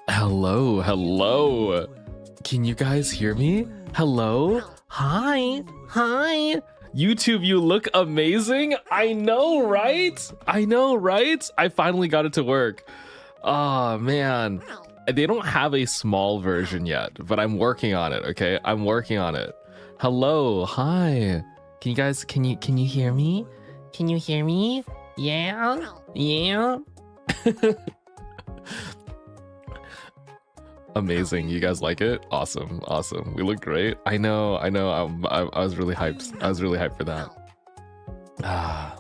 Hello, hello. Can you guys hear me? Hello? Hi. Hi. YouTube, you look amazing. I know, right? I finally got it to work. Oh, man. They don't have a small version yet, but I'm working on it, okay? I'm working on it. Hello. Hi. Can you guys, can you hear me? Can you hear me? Yeah? Yeah? Amazing. You guys like it? Awesome. Awesome. We look great. I know. I was really hyped. I was really hyped for that. Ah.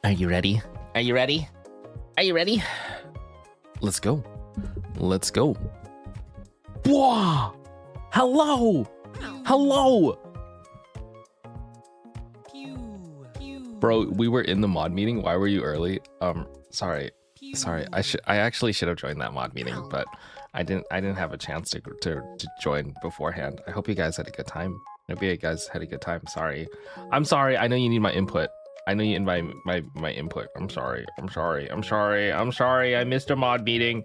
Are you ready? Are you ready? Are you ready? Let's go. Let's go. Whoa! Hello! Hello! Bro, we were in the mod meeting. Why were you early? Sorry. I actually should have joined that mod meeting, but I didn't have a chance to join beforehand. I hope you guys had a good time. Sorry. I'm sorry. I know you need my input. I know you need my input. I'm sorry. I missed a mod meeting.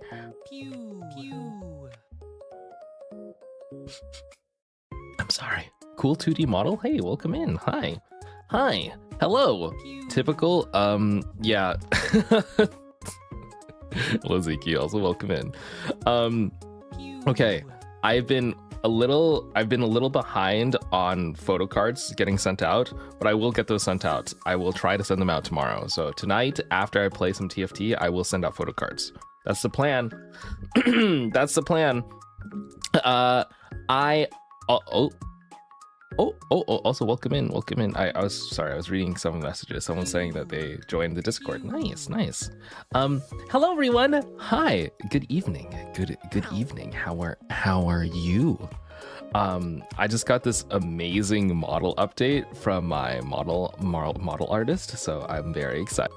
I'm sorry. Cool 2D model. Hey, welcome in. Hi. Hello. Typical. Yeah. Hello, Ziki. Also welcome in. Okay. I've been a little behind on photo cards getting sent out, but I will get those sent out. I will try to send them out tomorrow. So tonight, after I play some TFT, I will send out photo cards. That's the plan. That's the plan. Also welcome in. I was sorry, I was reading some messages. Someone's saying that they joined the Discord. Nice. Hello everyone. Hi. Good evening. Good evening. How are you? I just got this amazing model update from my model artist, so I'm very excited.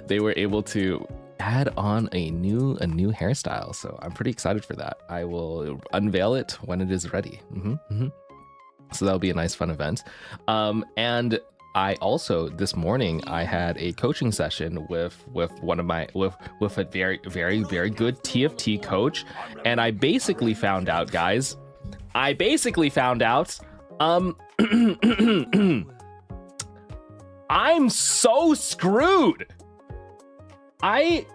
They were able to add on a new hairstyle, so I'm pretty excited for that. I will unveil it when it is ready. So that'll be a nice fun event. And I also this morning I had a coaching session with one of my with a very good TFT coach, and I basically found out, guys. I'm so screwed. I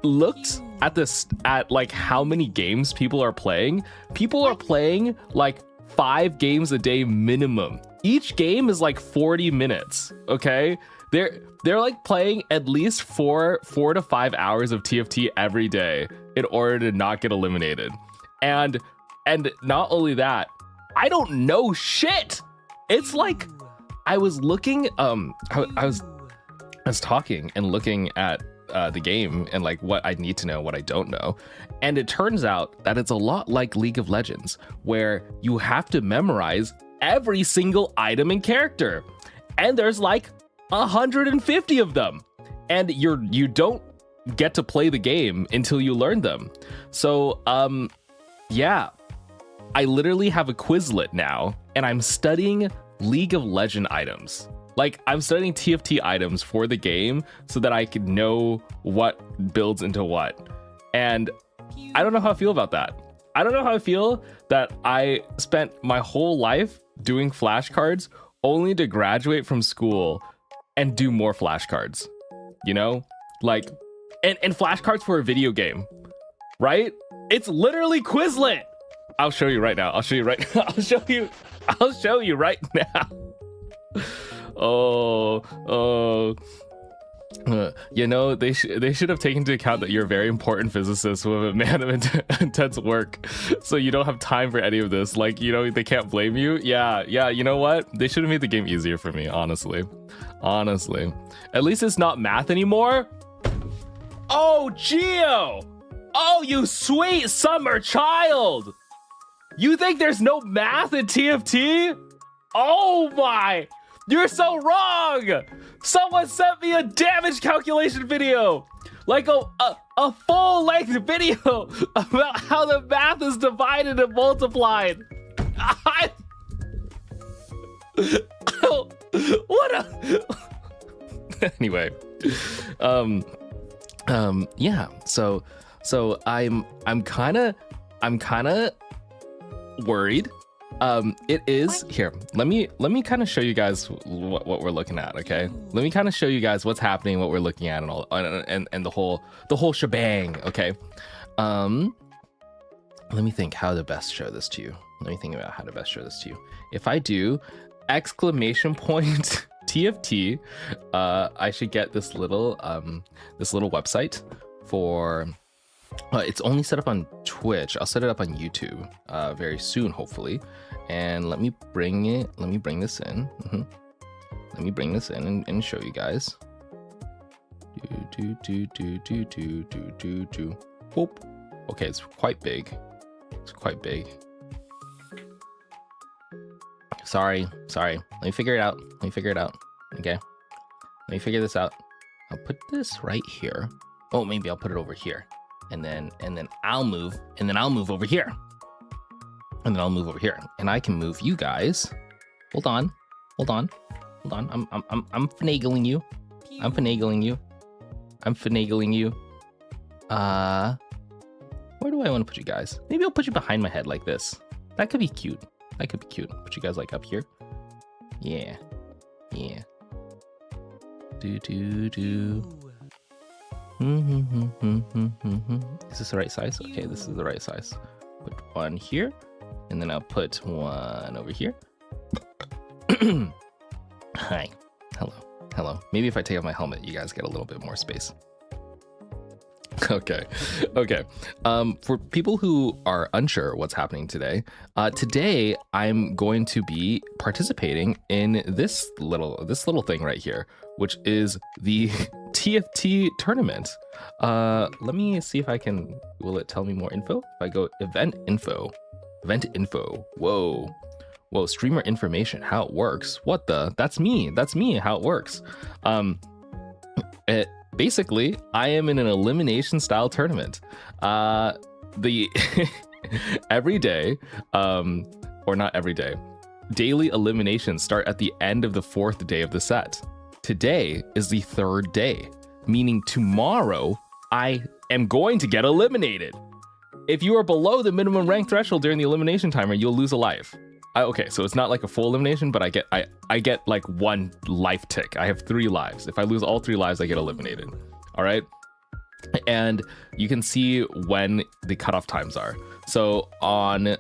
looked at like how many games people are playing. People are playing like 5 games a day minimum. Each game is like 40 minutes. Okay, they're like playing at least 4 to 5 hours of TFT every day in order to not get eliminated. And not only that, I don't know shit. It's like I was looking I was talking and looking at the game and like what I need to know, what I don't know. And it turns out that it's a lot like League of Legends, where you have to memorize every single item and character. And there's like 150 of them. and you don't get to play the game until you learn them. So yeah, I literally have a Quizlet now, and I'm studying League of Legends items. Like, I'm studying TFT items for the game so that I could know what builds into what. And I don't know how I feel about that. I don't know how I feel that I spent my whole life doing flashcards only to graduate from school and do more flashcards. You know? Like, and flashcards for a video game, right? It's literally Quizlet. I'll show you right now. I'll show you right now. I'll show you right now. You know, they should have taken into account that you're a very important physicist with a man of intense work, so you don't have time for any of this. Like, you know, they can't blame you. Yeah, you know what? They should have made the game easier for me, honestly. At least it's not math anymore. Oh, Geo! Oh, you sweet summer child! You think there's no math in TFT? Oh my! You're so wrong! Someone sent me a damage calculation video! Like a full-length video about how the math is divided and multiplied. What a... Anyway. Yeah, so I'm kind of worried. It is here. Let me kind of show you guys what we're looking at. Okay, let me kind of show you guys what's happening, what we're looking at, and all, and the whole shebang. Okay, let me think how to best show this to you. Let me think about how to best show this to you. If I do exclamation point TFT, I should get this little website for. It's only set up on Twitch. I'll set it up on YouTube very soon, hopefully. And let me bring this in. Let me bring this in and show you guys. Boop. Okay, it's quite big. Sorry. Let me figure it out. Okay. Let me figure this out. I'll put this right here. Oh, maybe I'll put it over here. And then I'll move over here. And I can move you guys. Hold on. I'm finagling you. Where do I want to put you guys? Maybe I'll put you behind my head like this. That could be cute. Put you guys like up here. Yeah. Do. Is this the right size? Okay, this is the right size. Put one here, and then I'll put one over here. Hi. Hello. Maybe if I take off my helmet, you guys get a little bit more space. Okay. For people who are unsure what's happening today, today I'm going to be participating in this little thing right here, which is the TFT tournament. Let me see if I can. Will it tell me more info? If I go event info. Whoa, streamer information. How it works? What the? That's me. How it works. Basically, I am in an elimination style tournament. The every day, or not every day, daily eliminations start at the end of the 4th day of the set. Today is the 3rd day, meaning tomorrow I am going to get eliminated. If you are below the minimum rank threshold during the elimination timer, you'll lose a life. Okay, so it's not like a full elimination, but I get like 1 life tick. I have 3 lives. If I lose all 3 lives, I get eliminated. All right. And you can see when the cutoff times are. So on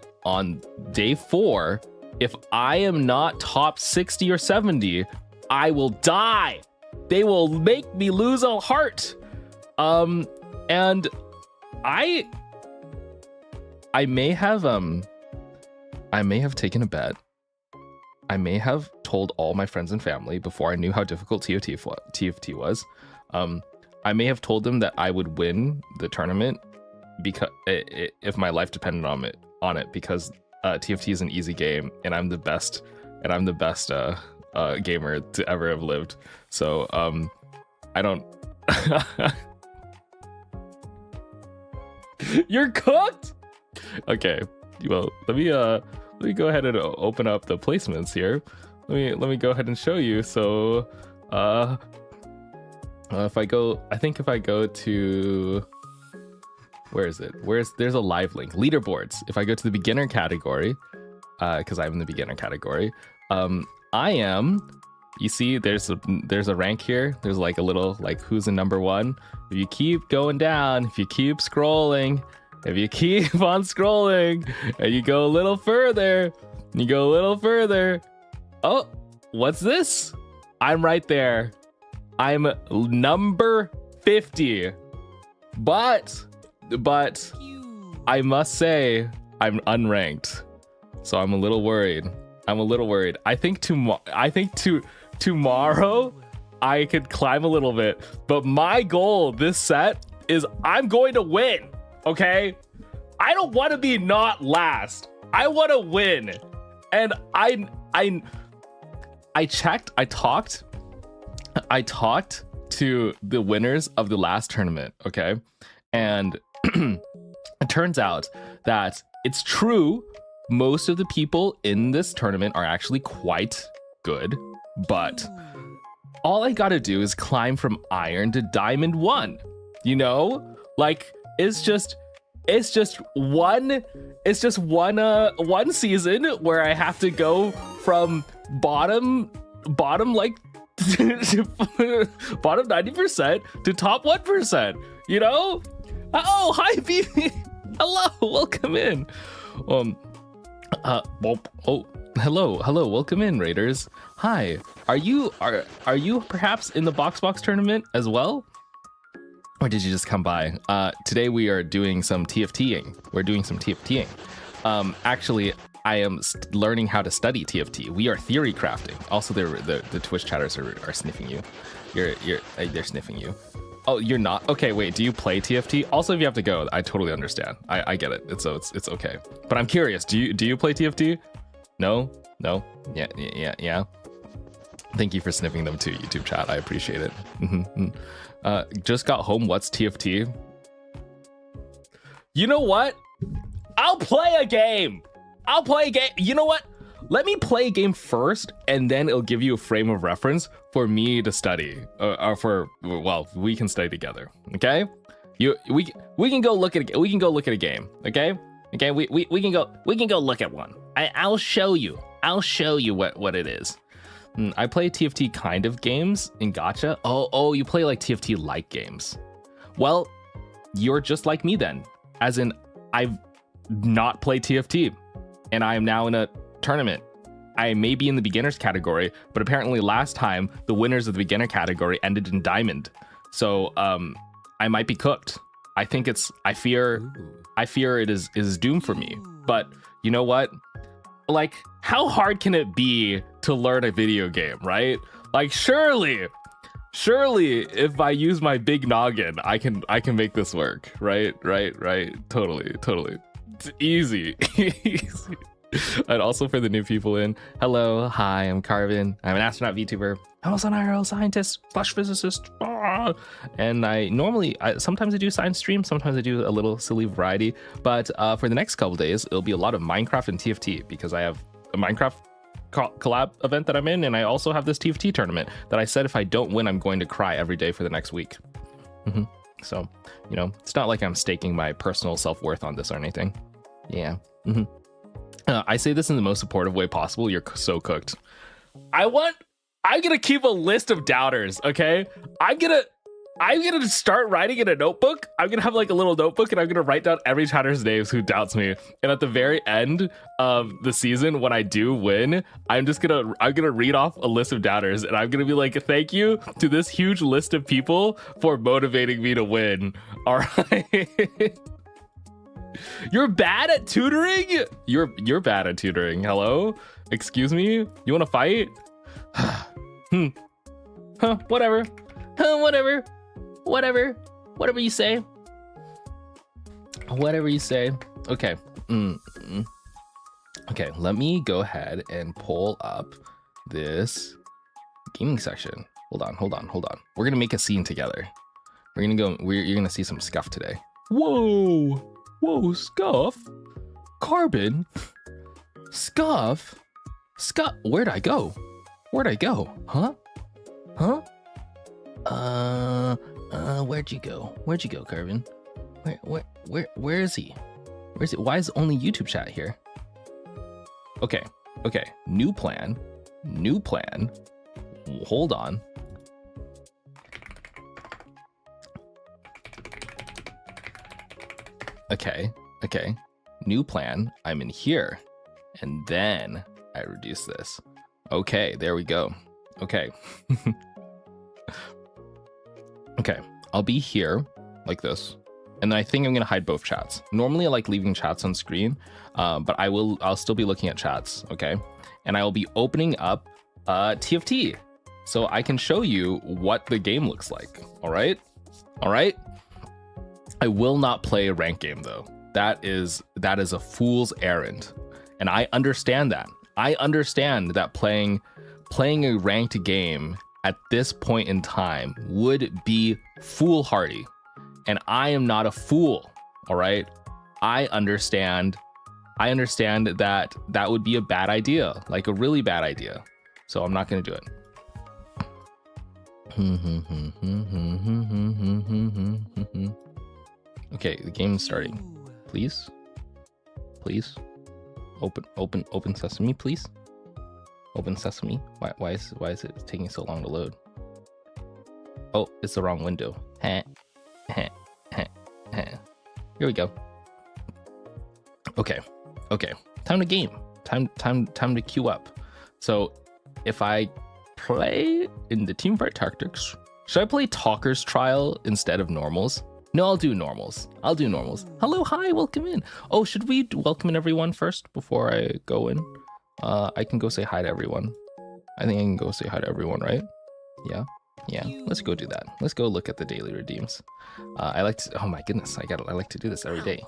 day 4, if I am not top 60 or 70, I will die. They will make me lose a heart. And I may have taken a bet. I may have told all my friends and family before I knew how difficult TFT was. I may have told them that I would win the tournament because if my life depended on it, because TFT is an easy game and I'm the best gamer to ever have lived. So I don't You're cooked. Okay, well, let me go ahead and open up the placements here. Let me go ahead and show you. So if I go to, where is it? There's a live link, leaderboards. If I go to the beginner category, because I'm in the beginner category, I am, you see there's a rank here. There's like a little, like, who's in number 1. If you keep going down, if you keep scrolling, if you keep on scrolling, and you go a little further, oh, what's this? I'm right there. I'm number 50. But I must say I'm unranked. So I'm a little worried. I think tomorrow I could climb a little bit, but my goal this set is I'm going to win. Okay? I don't want to be not last. I want to win. And I talked to the winners of the last tournament, okay? And it turns out that it's true, most of the people in this tournament are actually quite good, but all I gotta do is climb from iron to diamond 1. You know? Like, it's just one season where I have to go from bottom like bottom 90% to top 1%, you know? Oh, hi BB. Hello, welcome in. Hello, welcome in, Raiders. Hi, are you perhaps in the box tournament as well? Or did you just come by? Today we are doing some TFTing. Actually, I am learning how to study TFT. We are theory crafting. Also, the Twitch chatters are sniffing you. They're sniffing you. Oh, you're not? Okay, wait, do you play TFT? Also, if you have to go, I totally understand. I get it. It's okay. But I'm curious, do you play TFT? No? Yeah. Thank you for sniffing them too, YouTube chat. I appreciate it. Just got home. What's TFT? You know what? I'll play a game. You know what? Let me play a game first, and then it'll give you a frame of reference for me to study, we can study together. Okay? We can go look at a game. Okay? We can go look at one. I'll show you what it is. I play TFT kind of games in gacha. Oh, you play like TFT like games. Well, you're just like me then. As in, I've not played TFT, and I am now in a tournament. I may be in the beginners category, but apparently last time the winners of the beginner category ended in diamond. So I might be cooked. I fear it is doomed for me. But you know what? Like, how hard can it be to learn a video game, right? Like, surely if I use my big noggin, I can make this work, right? Totally. It's easy. And also for the new people in, hello, hi, I'm Carvin. I'm an astronaut VTuber. I'm also an IRL scientist / physicist. And sometimes I do science streams, sometimes I do a little silly variety. But for the next couple days, it'll be a lot of Minecraft and TFT because I have a Minecraft collab event that I'm in, and I also have this TFT tournament that I said if I don't win, I'm going to cry every day for the next week. So, it's not like I'm staking my personal self-worth on this or anything. Yeah. I say this in the most supportive way possible. You're so cooked. I'm gonna keep a list of doubters, okay? I'm gonna start writing in a notebook. I'm gonna have like a little notebook, and I'm gonna write down every chatter's names who doubts me. And at the very end of the season, when I do win, I'm gonna read off a list of doubters, and I'm gonna be like, thank you to this huge list of people for motivating me to win. All right. You're bad at tutoring? You're bad at tutoring. Hello? Excuse me? You want to fight? Whatever. Whatever you say. Okay. Okay, let me go ahead and pull up this gaming section. Hold on. We're gonna make a scene together. You're gonna see some scuff today. Whoa, scuff, carbon, scuff. Where'd I go? Huh? Where'd you go, Carbon? Where is he? Why is only YouTube chat here? Okay. New plan. Hold on. Okay. New plan. I'm in here. And then I reduce this. Okay, there we go. Okay. Okay, I'll be here like this. And I think I'm gonna hide both chats. Normally I like leaving chats on screen, but I'll still be looking at chats, okay? And I will be opening up TFT so I can show you what the game looks like, all right? I will not play a ranked game though. That is a fool's errand. And I understand that. I understand that playing a ranked game at this point in time would be foolhardy. And I am not a fool, all right? I understand that that would be a bad idea, like a really bad idea. So I'm not gonna do it. Okay, the game is starting. Please. Open sesame, please. Open sesame. Why is it taking so long to load? Oh, it's the wrong window. Here we go. Okay. Time to game. Time to queue up. So if I play in the teamfight tactics, should I play Talker's Trial instead of normals? No, I'll do normals. Hello, hi, welcome in. Oh, should we welcome in everyone first before I go in? I can go say hi to everyone. I think I can go say hi to everyone, right? Yeah. Let's go do that. Let's go look at the daily redeems. I like to. Oh my goodness, I like to do this every day.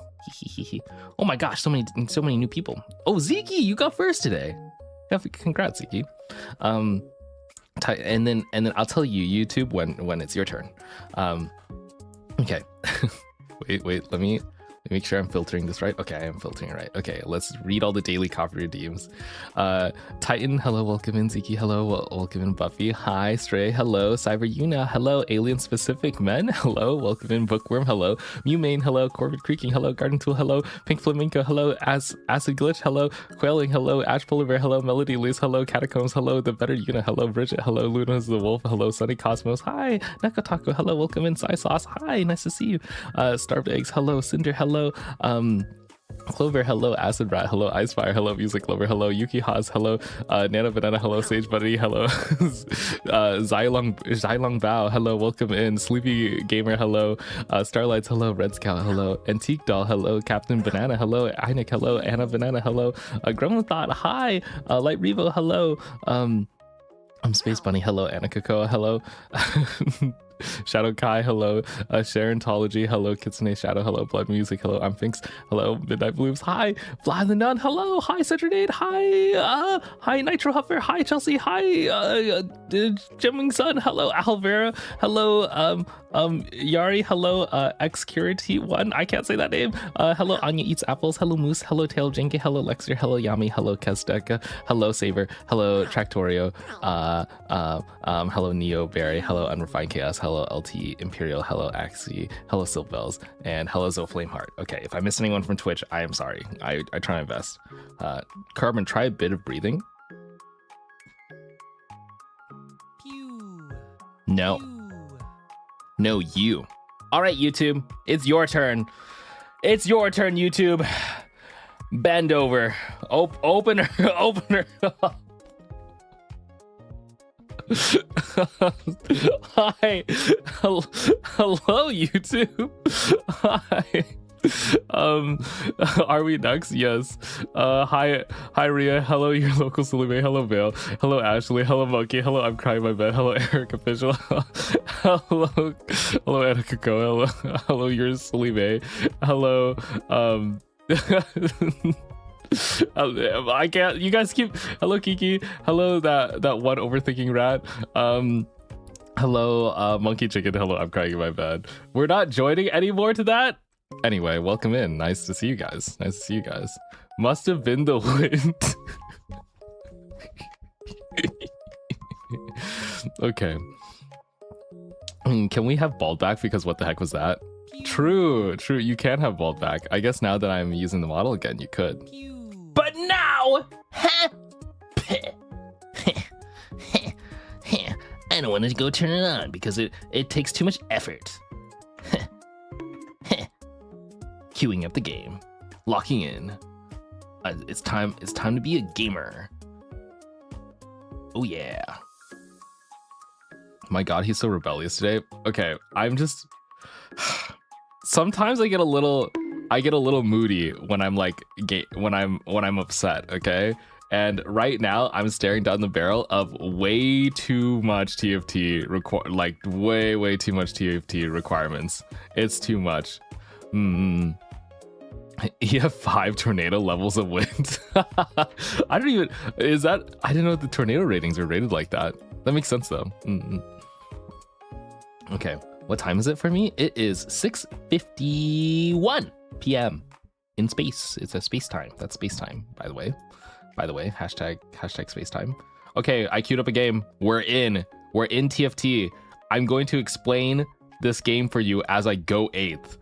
Oh my gosh, so many new people. Oh, Ziki, you got first today. Yeah, congrats, Ziki. And then I'll tell you YouTube when it's your turn. Okay. wait, let me make sure I'm filtering this right. Okay, I am filtering it right. Okay, let's read all the daily copy redeems. Titan, hello, welcome in. Ziki, hello, welcome in. Buffy, hi. Stray, hello. Cyber Yuna, hello. Alien Specific Men, hello, welcome in. Bookworm, hello. Mewmane, hello. Corbett Creaking, hello. Garden Tool, hello. Pink Flamingo, hello. Acid Glitch, hello. Quailing, hello. Ash Polar Bear, hello. Melody Loose, hello. Catacombs, hello. The Better Yuna, hello. Bridget, hello. Luna's the Wolf, hello. Sunny Cosmos, hi. Nakataku, hello, welcome in. Sai Sauce, hi, nice to see you. Starved Eggs, hello. Cinder, hello. Clover, hello. Acid Rat, hello. Icefire, hello. Music Lover, hello. Yuki Haas, hello. Nana Banana, hello. Sage Buddy, hello. Xylong Bao, hello. Welcome in. Sleepy Gamer, hello. Starlights, hello. Red Scout, hello. Antique Doll, hello. Captain Banana, hello. Einik, hello. Anna Banana, hello. Gremlin Thought, hi. Light Revo, hello. Space Bunny, hello. Anna Cocoa, hello. Shadow Kai, hello. Sharontology, hello. Kitsune Shadow, hello. Blood Music, hello. I'm Finks, hello. Midnight Blooms, hi. Fly the Nun, hello. Hi, Cedrinade, hi. Hi, Nitro Huffer, hi. Chelsea, hi. Jimming Sun, hello. Alvera, hello. Yari, hello. Xcurity1, I can't say that name. Hello. Anya Eats Apples, hello. Moose, hello. Tail Jenke, hello. Lexer, hello. Yami, hello. Kezdeka, hello. Saber, hello. Tractorio, hello. Neo Berry, hello. Unrefined Chaos, hello. LT Imperial, hello. Axie, hello. Silk Bells, and hello. Zoflameheart. Okay, if I miss anyone from Twitch, I am sorry. I try my best. Carbon, try a bit of breathing. No. No, you. All right, YouTube, it's your turn. It's your turn, YouTube. Bend over. Open her. Open her. Hi. Hello, YouTube. Hi. Are we next? Yes. Hi Ria, hello your local Sulime, hello Vale, hello Ashley, hello Monkey, hello I'm crying my bed, hello Eric Official, hello Anna Coco, hello your Sulime, hello I can't, you guys keep, hello Kiki, hello that one overthinking rat, Hello, Monkey Chicken. Hello, I'm crying in my bed. We're not joining anymore to that. Anyway, welcome in. Nice to see you guys. Nice to see you guys. Must have been the wind. Okay. Can we have bald back? Because what the heck was that? True. You can have bald back. I guess now that I'm using the model again, you could. But now, I don't want to go turn it on because it takes too much effort. Queuing up the game, locking in. It's time to be a gamer. Oh yeah. My God, he's so rebellious today. Okay, I'm just. Sometimes I get a little moody when I'm like when I'm upset. Okay, and right now I'm staring down the barrel of way too much TFT like way too much TFT requirements. It's too much. You have 5 tornado levels of wind. I didn't know the tornado ratings are rated like that. That makes sense though. Okay, what time is it for me? It is 6:51 p.m. in space. It's a space time. That's space time, by the way. Hashtag space time. Okay, I queued up a game. We're in TFT. I'm going to explain this game for you as I go 8th.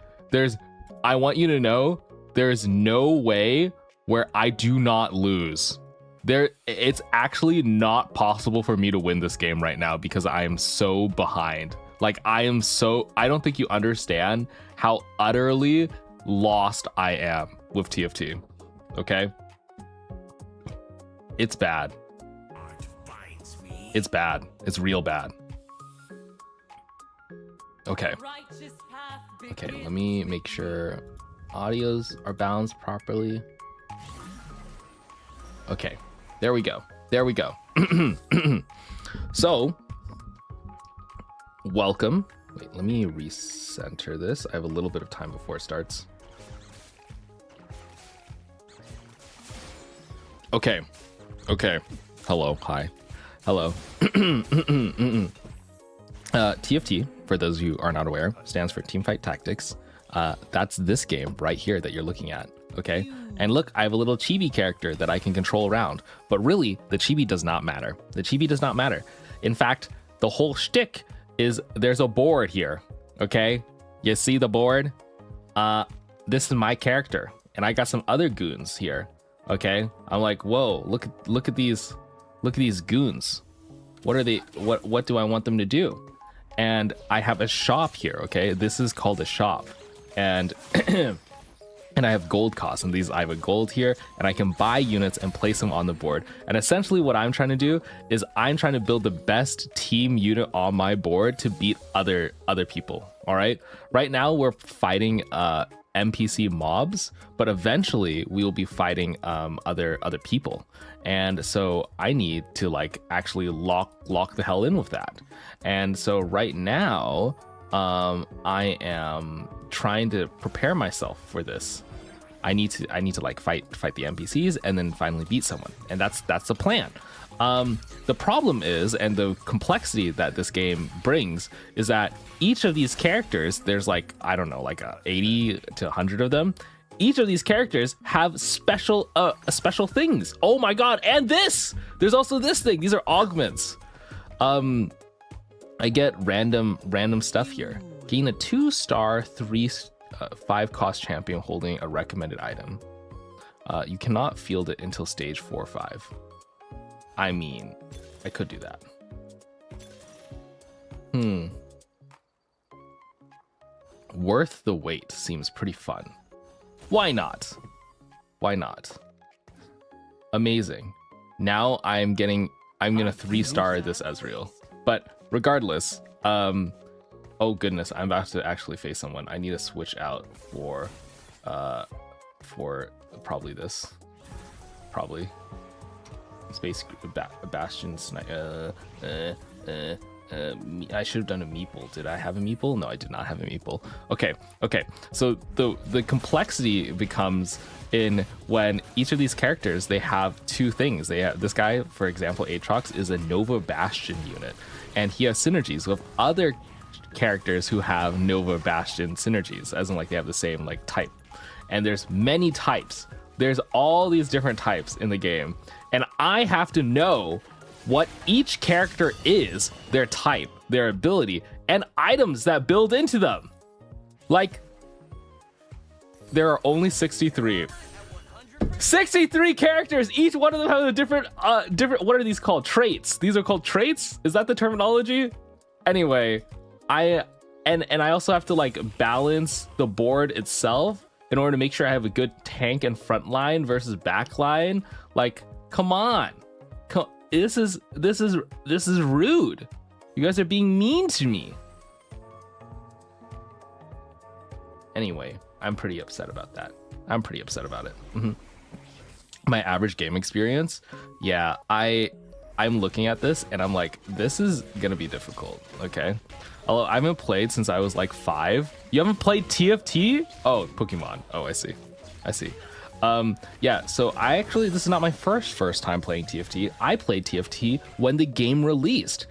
I want you to know there's no way where I do not lose. It's actually not possible for me to win this game right now because I am so behind. Like I don't think you understand how utterly lost I am with TFT. Okay? It's bad. It's bad. It's real bad. Okay. Okay, let me make sure audios are balanced properly. Okay, there we go. So, welcome. Wait, let me recenter this. I have a little bit of time before it starts. Okay. Hello. Hi. Hello. TFT, for those of you who are not aware, stands for Teamfight Tactics. That's this game right here that you're looking at. Okay. And look, I have a little chibi character that I can control around. But really, the chibi does not matter. In fact, the whole shtick is there's a board here. Okay. You see the board? This is my character. And I got some other goons here. Okay. I'm like, whoa, look at these goons. What are they? What do I want them to do? And I have a shop here. Okay. This is called a shop. And and I have gold costs, and I have a gold here, and I can buy units and place them on the board. And essentially what I'm trying to do is I'm trying to build the best team unit on my board to beat other people. All right. Right now we're fighting NPC mobs, but eventually we will be fighting other people. And so I need to like actually lock the hell in with that. And so right now I am trying to prepare myself for this. I need to like fight the NPCs and then finally beat someone, and that's the plan. The problem is, and the complexity that this game brings, is that each of these characters, there's like, I don't know, like 80 to 100 of them. Each of these characters have special things. Oh my God! And there's also this thing. These are augments. I get random stuff here. Gain a 2-star 5 cost champion holding a recommended item. You cannot field it until stage 4 or 5. I mean, I could do that. Worth the wait seems pretty fun. Why not? Amazing. Now I'm gonna 3-star this Ezreal. But regardless, oh goodness, I'm about to actually face someone. I need to switch out for probably this. Space Bastion Sniper. I should have done a meeple. Did I have a meeple? No, I did not have a meeple. Okay. So the complexity becomes in when each of these characters, they have 2 things. They have this guy, for example, Aatrox, is a Nova Bastion unit, and he has synergies with other characters who have Nova Bastion synergies, as in like they have the same like type. And there's many types. There's all these different types in the game, and I have to know what each character is, their type, their ability, and items that build into them. Like, there are only 63 characters. Each one of them has a different what are these called? Traits. These are called traits? Is that the terminology? Anyway, I also have to like balance the board itself in order to make sure I have a good tank and front line versus back line. Like, come on. This is rude. You guys are being mean to me. Anyway, I'm pretty upset about that. I'm pretty upset about it. My average game experience, yeah, I'm looking at this and I'm like, this is gonna be difficult. Okay, although I haven't played since I was like 5. You haven't played TFT? Oh, Pokemon. Oh, I see. Yeah, so this is not my first time playing TFT. I played TFT when the game released.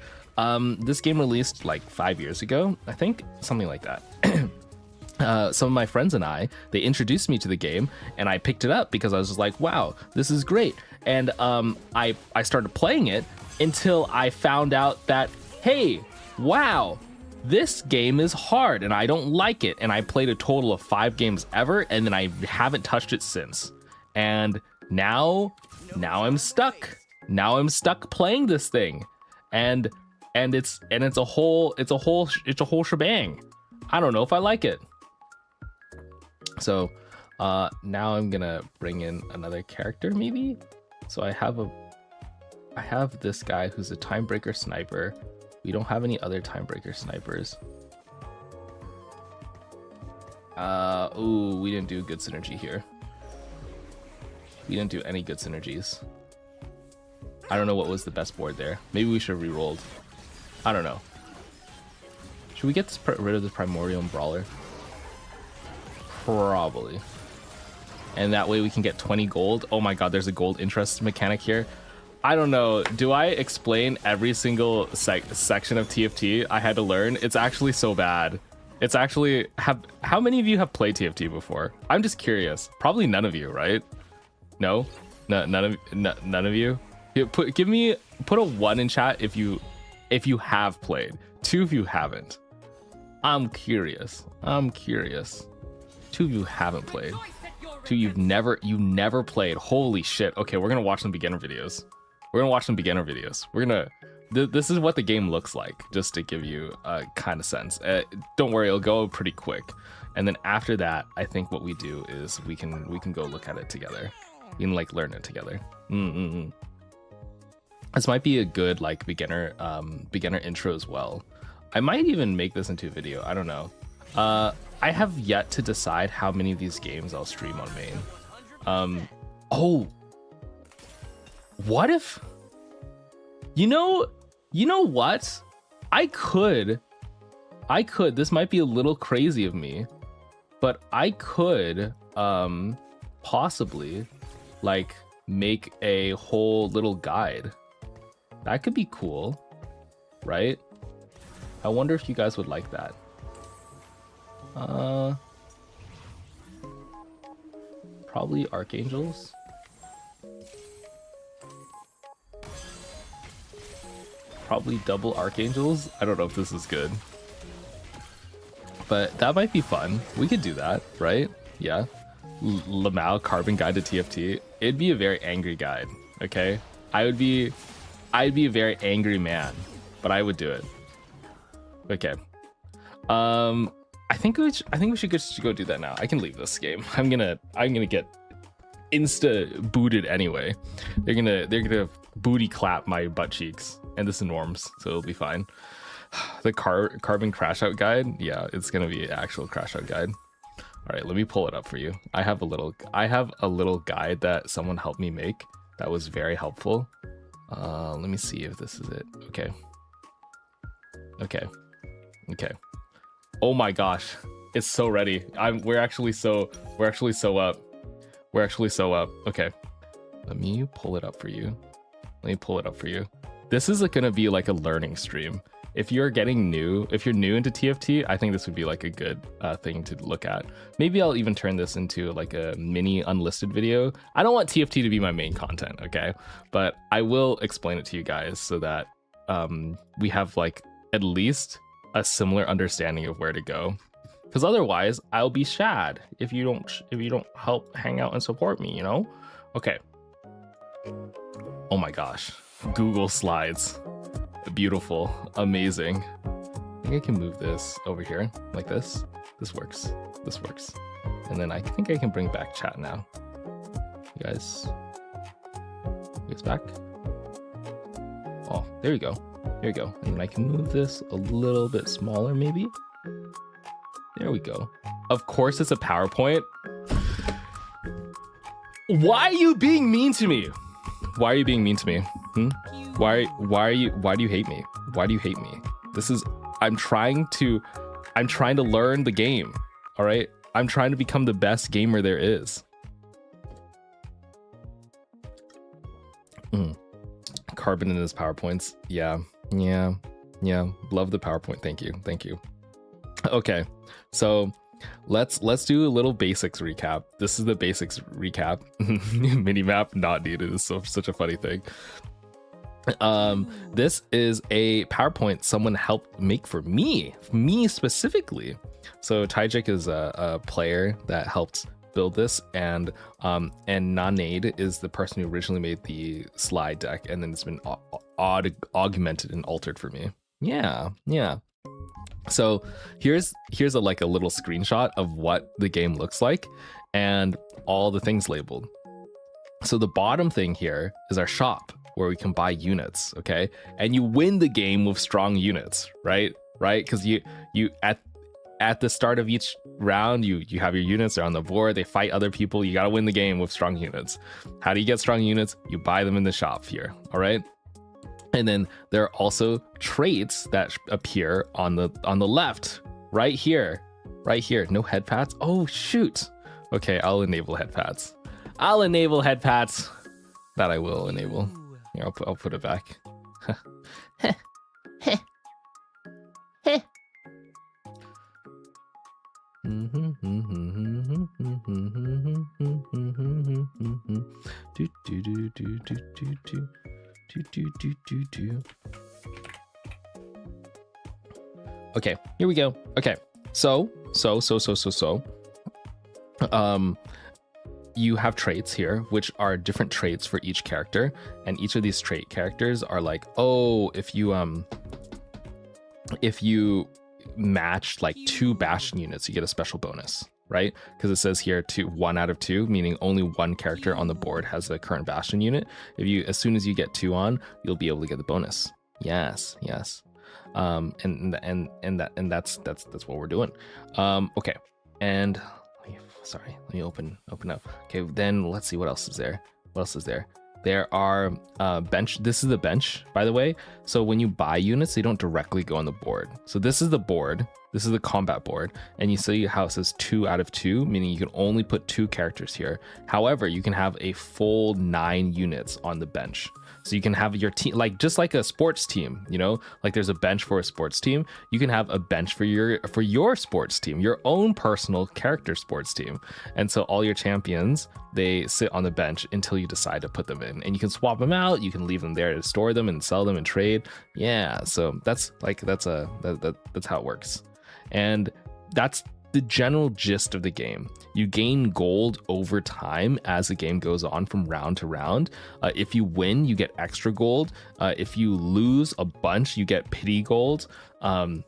This game released like 5 years ago, I think, something like that. Some of my friends and they introduced me to the game, and I picked it up because I was just like, wow, this is great. And I started playing it until I found out that, hey, wow, this game is hard and I don't like it. And I played a total of 5 games ever, and then I haven't touched it since. And now I'm stuck. Now I'm stuck playing this thing, and it's a whole shebang. I don't know if I like it. So now I'm gonna bring in another character, maybe. So I have this guy who's a Timebreaker sniper. We don't have any other Timebreaker snipers. Ooh, we didn't do good synergy here. We didn't do any good synergies. I don't know what was the best board there. Maybe we should have re-rolled. I don't know. Should we get rid of the Primordial Brawler? Probably. And that way we can get 20 gold. Oh my god, there's a gold interest mechanic here. I don't know. Do I explain every single section of TFT I had to learn? It's actually so bad. It's actually... How many of you have played TFT before? I'm just curious. Probably none of you, right? No? None of you? Put a 1 in chat if you have played. 2 if you haven't. I'm curious. 2 of you haven't played. 2 you've never played. Holy shit. Okay, we're gonna watch some beginner videos. This is what the game looks like, just to give you a kind of sense. Don't worry, it'll go pretty quick. And then after that, I think what we do is we can go look at it together. We can like learn it together. This might be a good like beginner intro as well. I might even make this into a video. I don't know. I have yet to decide how many of these games I'll stream on main. Oh, what if, you know what? I could, this might be a little crazy of me, but I could possibly like make a whole little guide. That could be cool, right? I wonder if you guys would like that. Probably archangels. Probably double archangels. I don't know if this is good, but that might be fun. We could do that, right? Yeah. Lamau carbon guide to TFT. It'd be a very angry guide. Okay, I'd be a very angry man, but I would do it. Okay. I think we should just go do that now. I can leave this game. I'm gonna get insta booted anyway. They're gonna booty clap my butt cheeks, and this is norms, so it'll be fine. The carbon crash out guide. Yeah, it's gonna be an actual crash out guide. All right, let me pull it up for you. I have a little guide that someone helped me make that was very helpful. Let me see if this is it. Okay. Oh my gosh, it's so ready. We're actually so up. Okay, let me pull it up for you. This is gonna be like a learning stream. if you're new into TFT, I think this would be like a good thing to look at. Maybe I'll even turn this into like a mini unlisted video. I don't want TFT to be my main content, okay? But I will explain it to you guys so that we have like at least a similar understanding of where to go. Because otherwise, I'll be sad if you don't help hang out and support me, you know? Okay. Oh my gosh. Google Slides. Beautiful. Amazing. I think I can move this over here like this. This works. This works. And then I think I can bring back chat now. You guys back? Oh, there you go. There you go. And then I can move this a little bit smaller maybe. There we go. Of course it's a PowerPoint. Why are you being mean to me? Why are you being mean to me? Why do you hate me? Why do you hate me? I'm trying to learn the game. All right. I'm trying to become the best gamer there is. Carbon in his PowerPoints. Yeah. Love the PowerPoint. Thank you. Okay. So let's do a little basics recap. This is the basics recap. Minimap not needed is such a funny thing. This is a PowerPoint someone helped make for me specifically. So Tajik is a player that helped build this, and Nanade is the person who originally made the slide deck, and then it's been augmented and altered for me. Yeah. So here's a little screenshot of what the game looks like and all the things labeled. So the bottom thing here is our shop where we can buy units, okay? And you win the game with strong units, right? Because you at the start of each round, you have your units, they're on the board, they fight other people, you gotta win the game with strong units. How do you get strong units? You buy them in the shop here, all right? And then there are also traits that appear on the left, right here. No head pats. Oh shoot. Okay, I'll enable head pats. That I will enable. Here, I'll put it back. Okay, here we go. Okay, so you have traits here, which are different traits for each character, and each of these trait characters are like, oh, if you match like 2 Bastion units, you get a special bonus, right? Because it says here 1 out of 2, meaning only one character on the board has a current Bastion unit. As soon as you get 2 on, you'll be able to get the bonus. Yes. And that's what we're doing. Okay, and let me open up. Okay, then let's see what else is there. There are bench. This is the bench, by the way. So when you buy units, they don't directly go on the board. So this is the board. This is the combat board. And you see how it says 2 out of 2, meaning you can only put 2 characters here. However, you can have a full 9 units on the bench. So you can have your team, like just like a sports team, you know, like there's a bench for a sports team. You can have a bench for your sports team, your own personal character sports team. And so all your champions, they sit on the bench until you decide to put them in, and you can swap them out. You can leave them there to store them and sell them and trade. Yeah. So that's how it works. And that's the general gist of the game. You gain gold over time as the game goes on from round to round. If you win, you get extra gold. If you lose a bunch, you get pity gold. And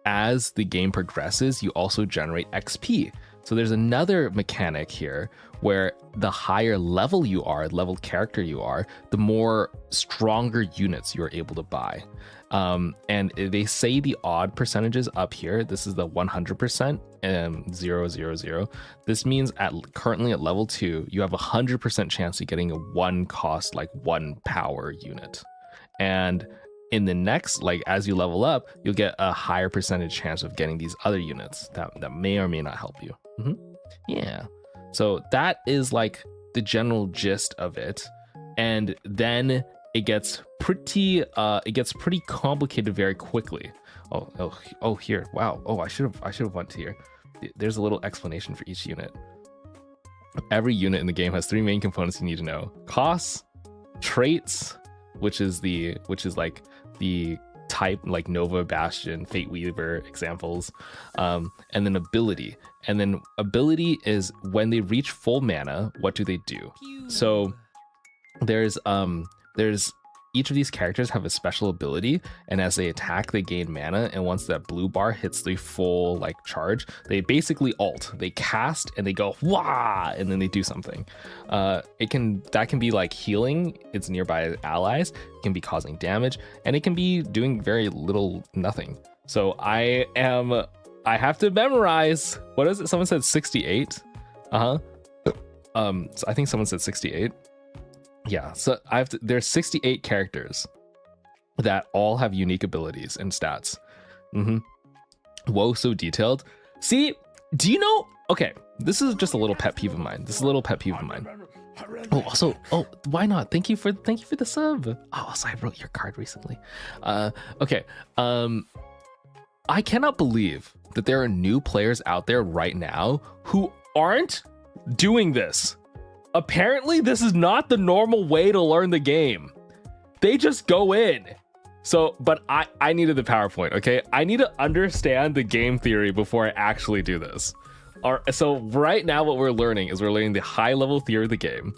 as the game progresses, you also generate XP. So there's another mechanic here where the higher level you are, level character you are, the more stronger units you're able to buy. And they say the odd percentages up here. This is the 100% and 000. This means currently at level 2, you have 100% chance of getting a 1 cost, like 1 power unit. And in the next, like as you level up, you'll get a higher percentage chance of getting these other units that may or may not help you. Yeah. So that is like the general gist of it. And then it gets pretty complicated very quickly. Oh, here. Wow. Oh, I should have went to here. There's a little explanation for each unit. Every unit in the game has 3 main components you need to know: costs, traits, which is like the type, like Nova, Bastion, Fate Weaver examples, and then ability. And then ability is when they reach full mana, what do they do? So there's each of these characters have a special ability, and as they attack, they gain mana. And once that blue bar hits the full like charge, they basically ult. They cast and they go wah, and then they do something. That can be like healing its nearby allies. It can be causing damage, and it can be doing very little, nothing. So I have to memorize. What is it? Someone said 68. So I think someone said 68. Yeah, so there's 68 characters that all have unique abilities and stats. Whoa, so detailed. See, do you know? Okay, this is just a little pet peeve of mine. Oh, also, why not? Thank you for the sub. Oh, also, I wrote your card recently. Okay. I cannot believe that there are new players out there right now who aren't doing this. Apparently, this is not the normal way to learn the game. They just go in. So, but I needed the PowerPoint, okay? I need to understand the game theory before I actually do this. So right now what we're learning the high-level theory of the game.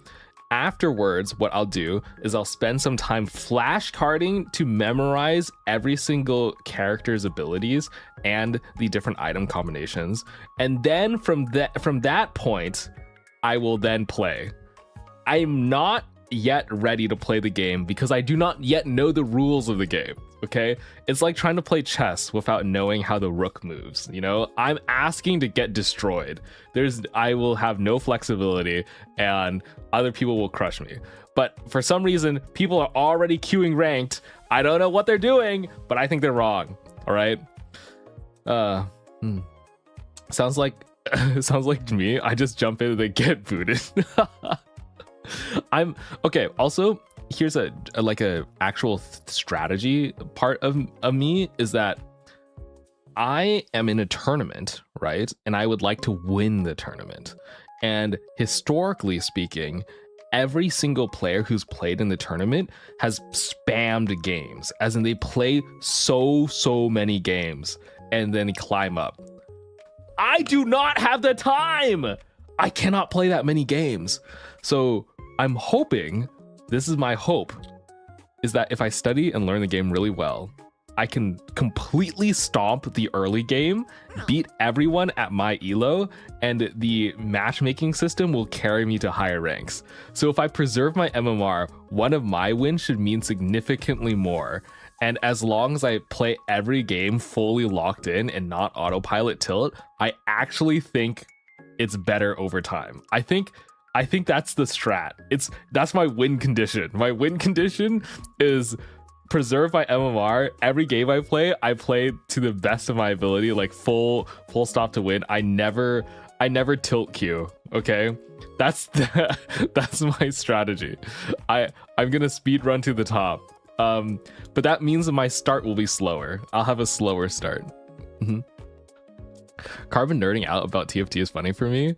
Afterwards, what I'll do is I'll spend some time flashcarding to memorize every single character's abilities and the different item combinations. And then from that point, I will then play. I'm not yet ready to play the game because I do not yet know the rules of the game, okay? It's like trying to play chess without knowing how the rook moves, you know? I'm asking to get destroyed. I will have no flexibility and other people will crush me. But for some reason, people are already queuing ranked. I don't know what they're doing, but I think they're wrong, all right? Sounds like me. I just jump in and they get booted. I'm okay. Also, here's a actual strategy part of me is that I am in a tournament, right? And I would like to win the tournament. And historically speaking, every single player who's played in the tournament has spammed games, as in they play so many games and then climb up. I do not have the time. I cannot play that many games. So I'm hoping, this is my hope, is that if I study and learn the game really well, I can completely stomp the early game, beat everyone at my elo, and the matchmaking system will carry me to higher ranks. So if I preserve my MMR, one of my wins should mean significantly more. And as long as I play every game fully locked in and not autopilot tilt, I actually think it's better over time. I think that's the strat. That's my win condition. My win condition is preserve my MMR. Every game I play to the best of my ability, like full stop to win. I never tilt queue. Okay, that's my strategy. I'm gonna speed run to the top. But that means that my start will be slower. I'll have a slower start. Carbon nerding out about TFT is funny for me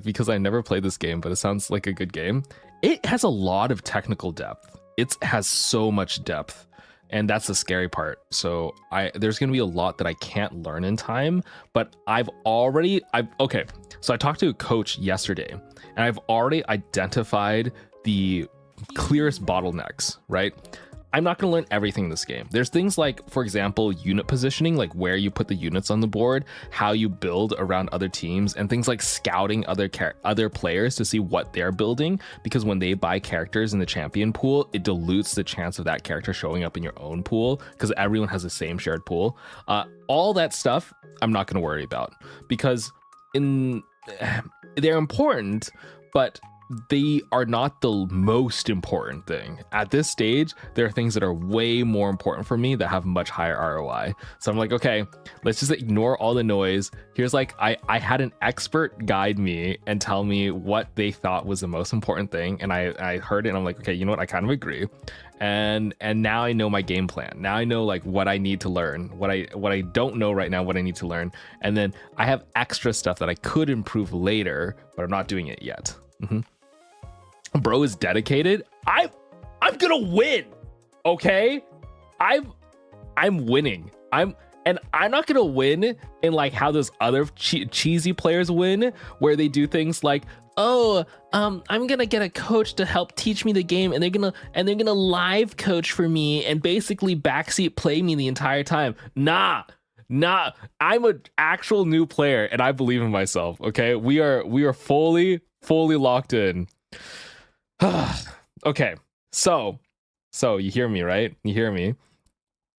because I never played this game, but it sounds like a good game. It has a lot of technical depth. It has so much depth, and that's the scary part. So there's gonna be a lot that I can't learn in time, but okay. So I talked to a coach yesterday, and I've already identified the clearest bottlenecks, right? I'm not going to learn everything in this game. There's things like, for example, unit positioning, like where you put the units on the board, how you build around other teams, and things like scouting other players to see what they're building, because when they buy characters in the champion pool, it dilutes the chance of that character showing up in your own pool because everyone has the same shared pool. All that stuff I'm not going to worry about because they're important, but they are not the most important thing. At this stage, there are things that are way more important for me that have much higher ROI. So I'm like, okay, let's just ignore all the noise. Here's like, I had an expert guide me and tell me what they thought was the most important thing. And I heard it and I'm like, okay, you know what? I kind of agree. And now I know my game plan. Now I know like what I need to learn, what I don't know right now, what I need to learn. And then I have extra stuff that I could improve later, but I'm not doing it yet. Bro is dedicated. I'm gonna win. Okay, I'm winning. I'm not gonna win in like how those other cheesy players win, where they do things like, oh, I'm gonna get a coach to help teach me the game, and they're gonna live coach for me and basically backseat play me the entire time. Nah, I'm an actual new player and I believe in myself. Okay, we are fully locked in. Okay, so you hear me, right? You hear me.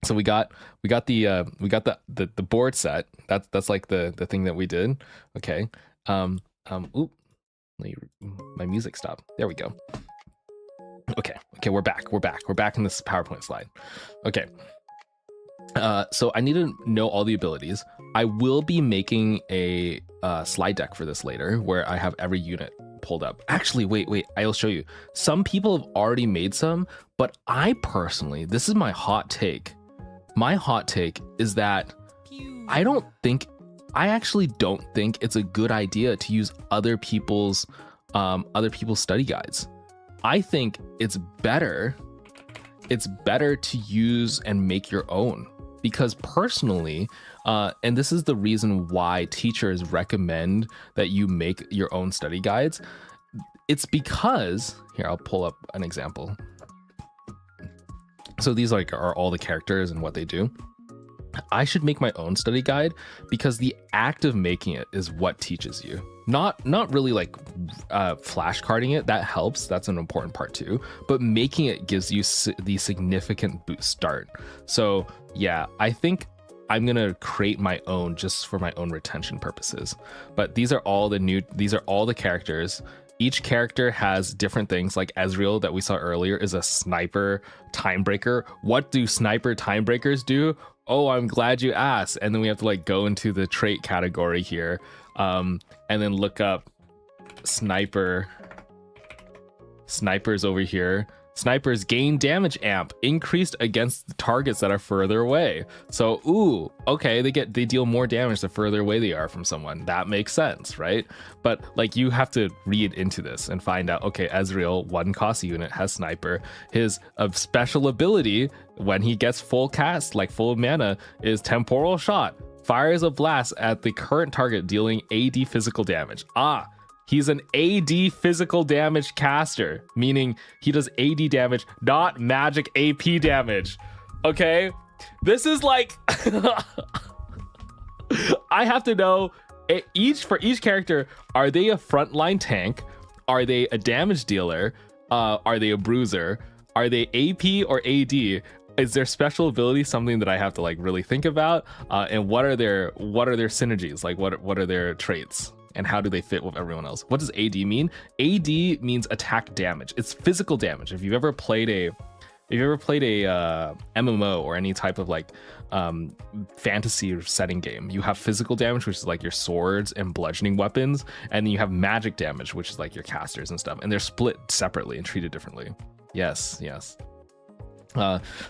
So we got the board set. That's like the thing that we did. Okay. Oop. My music stopped. There we go. Okay, we're back in this PowerPoint slide. Okay. So I need to know all the abilities. I will be making a slide deck for this later where I have every unit pulled up. Actually, wait, I'll show you. Some people have already made some, but I personally, this is my hot take. My hot take is that I actually don't think it's a good idea to use other people's study guides. I think it's better to use and make your own, because personally, and this is the reason why teachers recommend that you make your own study guides. It's because, here, I'll pull up an example. So these like are all the characters and what they do. I should make my own study guide because the act of making it is what teaches you. Not really like flashcarding it. That helps. That's an important part too. But making it gives you the significant boost start. So yeah, I think I'm gonna create my own just for my own retention purposes. But these are all the characters. Each character has different things. Like Ezreal that we saw earlier is a sniper timebreaker. What do sniper timebreakers do? Oh, I'm glad you asked. And then we have to like go into the trait category here, and then look up snipers over here. Snipers gain damage amp increased against the targets that are further away. So, ooh, okay, they deal more damage the further away they are from someone. That makes sense, right? But like you have to read into this and find out, okay, Ezreal, 1 cost unit, has sniper. His special ability when he gets full cast, like full mana, is temporal shot. Fires a blast at the current target, dealing AD physical damage. He's an AD physical damage caster, meaning he does AD damage, not magic AP damage. Okay? This is like I have to know for each character, are they a frontline tank? Are they a damage dealer? Are they a bruiser? Are they AP or AD? Is their special ability something that I have to like really think about? And what are their synergies? Like what are their traits? And how do they fit with everyone else? What does AD mean? AD means attack damage. It's physical damage. If you've ever played a MMO or any type of like fantasy setting game, you have physical damage, which is like your swords and bludgeoning weapons, and then you have magic damage, which is like your casters and stuff, and they're split separately and treated differently. Yes.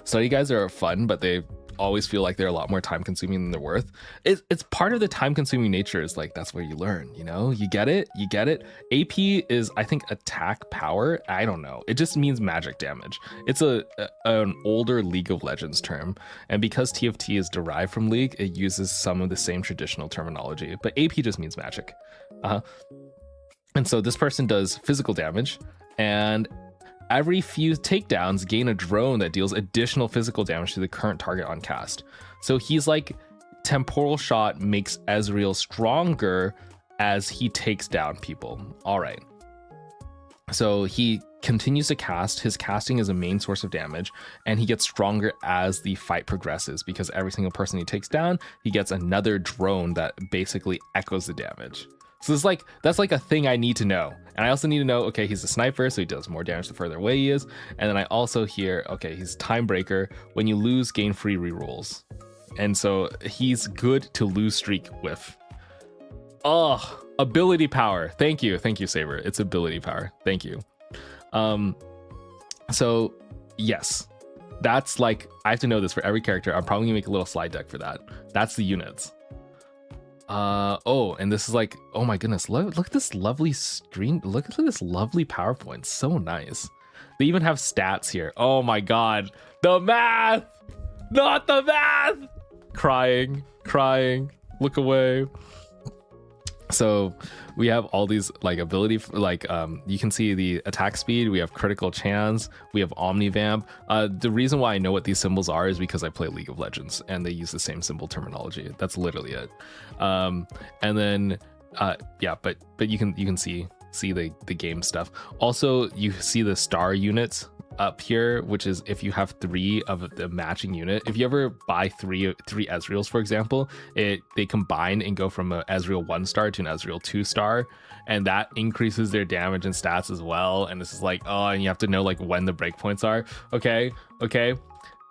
Study guides are fun, but they always feel like they're a lot more time consuming than they're worth. It's part of the time consuming nature. Is like, that's where you learn, you get it. AP is, I think, attack power. I don't know, it just means magic damage. It's an older League of Legends term, and because TFT is derived from League, it uses some of the same traditional terminology, but AP just means magic. And so this person does physical damage, and every few takedowns gain a drone that deals additional physical damage to the current target on cast. So he's like, temporal shot makes Ezreal stronger as he takes down people. All right. So he continues to cast. His casting is a main source of damage, and he gets stronger as the fight progresses because every single person he takes down, he gets another drone that basically echoes the damage. So it's like, that's like a thing I need to know. And I also need to know, okay, he's a sniper, so he does more damage the further away he is. And then I also hear, okay, he's time breaker. When you lose, gain free rerolls. And so he's good to lose streak with. Oh, ability power. Thank you, Saber. It's ability power. Thank you. So yes, that's like, I have to know this for every character. I'm probably gonna make a little slide deck for that. That's the units. Oh, and this is like, oh my goodness, look at this lovely screen. Look at this lovely PowerPoint. So nice. They even have stats here. Oh my god, the math, not the math. Crying, look away. So we have all these like ability, like you can see the attack speed, we have critical chance, we have omnivamp. The reason why I know what these symbols are is because I play League of Legends and they use the same symbol terminology. That's literally it. And then yeah, but you can see the game stuff. Also, you see the star units up here, which is if you have 3 of the matching unit. If you ever buy three Ezreals, for example, they combine and go from a Ezreal 1-star to an Ezreal 2-star, and that increases their damage and stats as well. And this is like, oh, and you have to know like when the breakpoints are. Okay,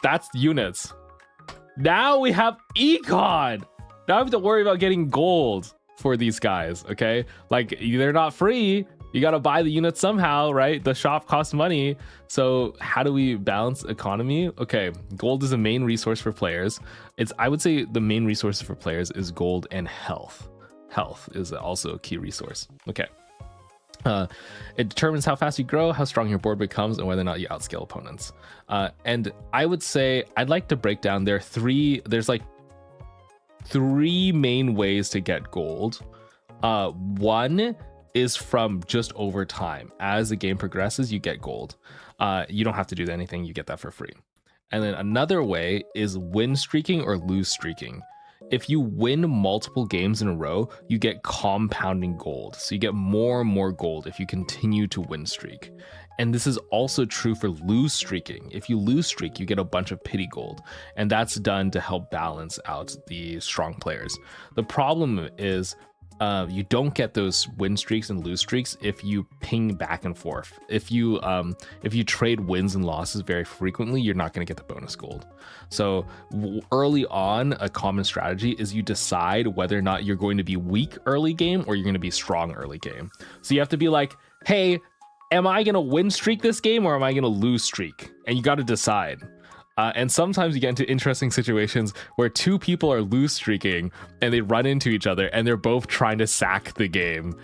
that's units. Now we have econ. Now I have to worry about getting gold for these guys. Okay, like they're not free. You got to buy the units somehow, right? The shop costs money. So how do we balance economy? Okay, gold is a main resource for players. I would say the main resources for players is gold and health. Health is also a key resource. Okay. It determines how fast you grow, how strong your board becomes, and whether or not you outscale opponents. And I would say I'd like to break down there's like 3 main ways to get gold. One is from just over time. As the game progresses, you get gold. You don't have to do anything, you get that for free. And then another way is win streaking or lose streaking. If you win multiple games in a row, you get compounding gold. So you get more and more gold if you continue to win streak. And this is also true for lose streaking. If you lose streak, you get a bunch of pity gold. And that's done to help balance out the strong players. The problem is you don't get those win streaks and lose streaks if you ping back and forth. If you trade wins and losses very frequently, you're not going to get the bonus gold. So early on, a common strategy is you decide whether or not you're going to be weak early game or you're going to be strong early game. So you have to be like, hey, am I going to win streak this game or am I going to lose streak? And you got to decide. And sometimes you get into interesting situations where 2 people are lose streaking and they run into each other and they're both trying to sack the game.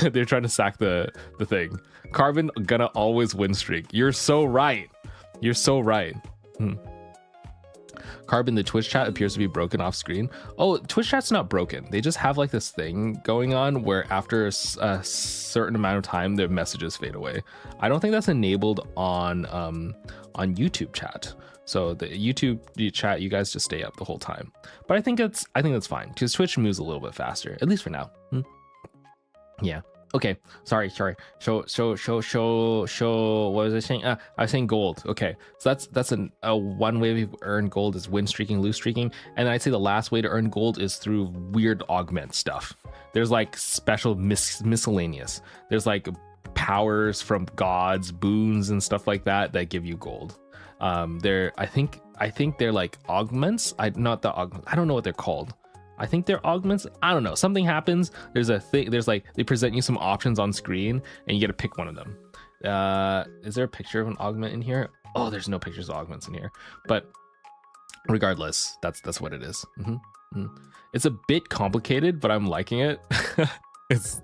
They're trying to sack the thing. Carbon gonna always win streak. You're so right. Carbon, the Twitch chat appears to be broken off screen. Oh, Twitch chat's not broken. They just have like this thing going on where after a certain amount of time, their messages fade away. I don't think that's enabled on YouTube chat. So the YouTube chat, you guys just stay up the whole time. But I think that's fine because Twitch moves a little bit faster, at least for now. Yeah. Okay. Sorry. So what was I saying? I was saying gold. Okay. So that's a one way we earn gold is win streaking, lose streaking. And I'd say the last way to earn gold is through weird augment stuff. There's like special miscellaneous. There's like powers from gods, boons and stuff like that give you gold. I think they're like augments. I don't know what they're called. I think they're augments. I don't know. Something happens. There's a thing. There's like they present you some options on screen, and you get to pick one of them. Is there a picture of an augment in here? Oh, there's no pictures of augments in here. But regardless, that's what it is. It's a bit complicated, but I'm liking it. It's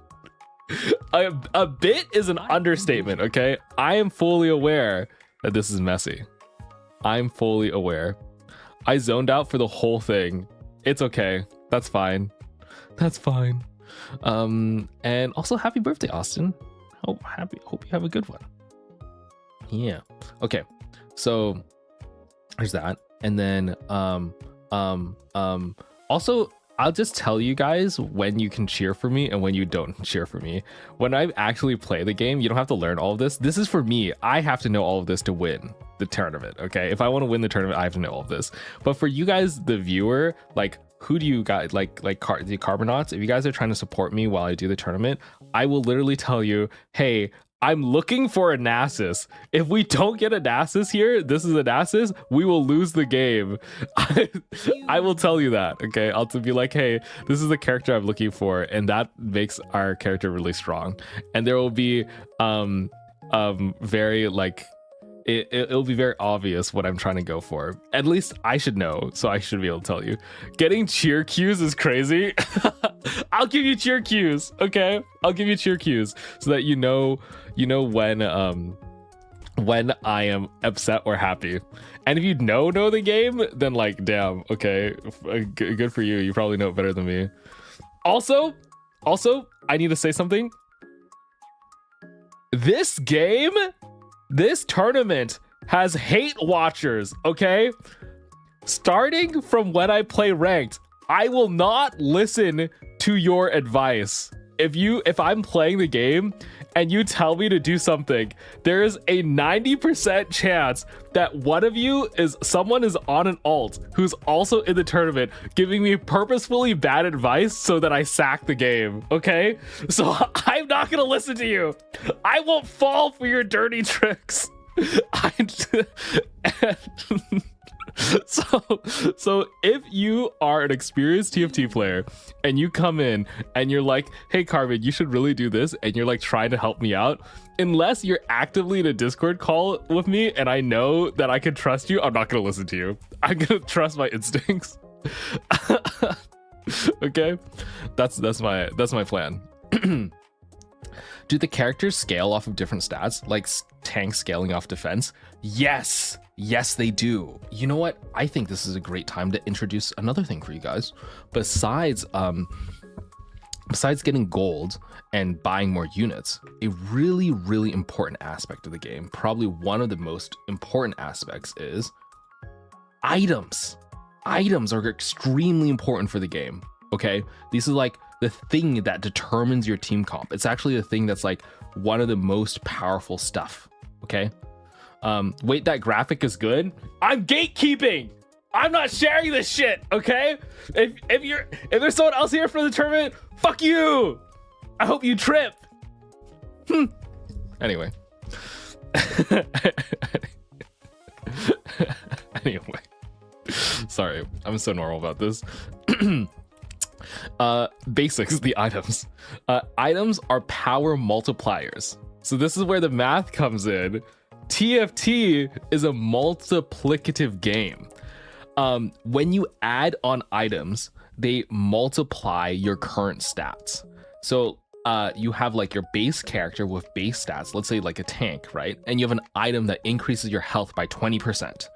a bit is an understatement. Okay, I am fully aware that this is messy. I'm fully aware. I zoned out for the whole thing. It's okay. That's fine. And also happy birthday, Austin. Hope you have a good one. Yeah. Okay. So there's that. And then also I'll just tell you guys when you can cheer for me and when you don't cheer for me. When I actually play the game, you don't have to learn all of this. This is for me. I have to know all of this to win the tournament, okay? If I want to win the tournament, I have to know all of this. But for you guys, the viewer, like who do you guys like the Carbonauts? If you guys are trying to support me while I do the tournament, I will literally tell you, hey, I'm looking for a Nasus. If we don't get a Nasus here, this is a Nasus, we will lose the game. I will tell you that, okay? I'll be like, hey, this is the character I'm looking for, and that makes our character really strong. And there will be very like it'll be very obvious what I'm trying to go for. At least I should know, so I should be able to tell you. Getting cheer cues is crazy. I'll give you cheer cues, okay? I'll give you cheer cues so that you know when I am upset or happy. And if you know the game, then like, damn, okay, good for you. You probably know it better than me. Also, I need to say something. This game, this tournament has hate watchers, okay? Starting from when I play ranked, I will not listen to your advice. If I'm playing the game and you tell me to do something, there is a 90% chance that someone is on an alt who's also in the tournament giving me purposefully bad advice so that I sack the game, okay? So I'm not gonna listen to you. I won't fall for your dirty tricks. So if you are an experienced TFT player and you come in and you're like, hey Carvin, you should really do this, and you're like trying to help me out, unless you're actively in a Discord call with me and I know that I can trust you, I'm not gonna listen to you. I'm gonna trust my instincts. Okay, that's my plan. Do the characters scale off of different stats, like tank scaling off defense? Yes, they do. You know what? I think this is a great time to introduce another thing for you guys. Besides getting gold and buying more units, a really, really important aspect of the game, probably one of the most important aspects, is items. Items are extremely important for the game, okay? This is like the thing that determines your team comp. It's actually the thing that's like one of the most powerful stuff, okay? Wait, that graphic is good? I'm gatekeeping! I'm not sharing this shit, okay? If there's someone else here for the tournament, fuck you! I hope you trip! Anyway. Anyway. Sorry, I'm so normal about this. Basics, the items. Items are power multipliers. So this is where the math comes in. TFT is a multiplicative game. When you add on items, they multiply your current stats. So you have like your base character with base stats, let's say like a tank, right? And you have an item that increases your health by 20%.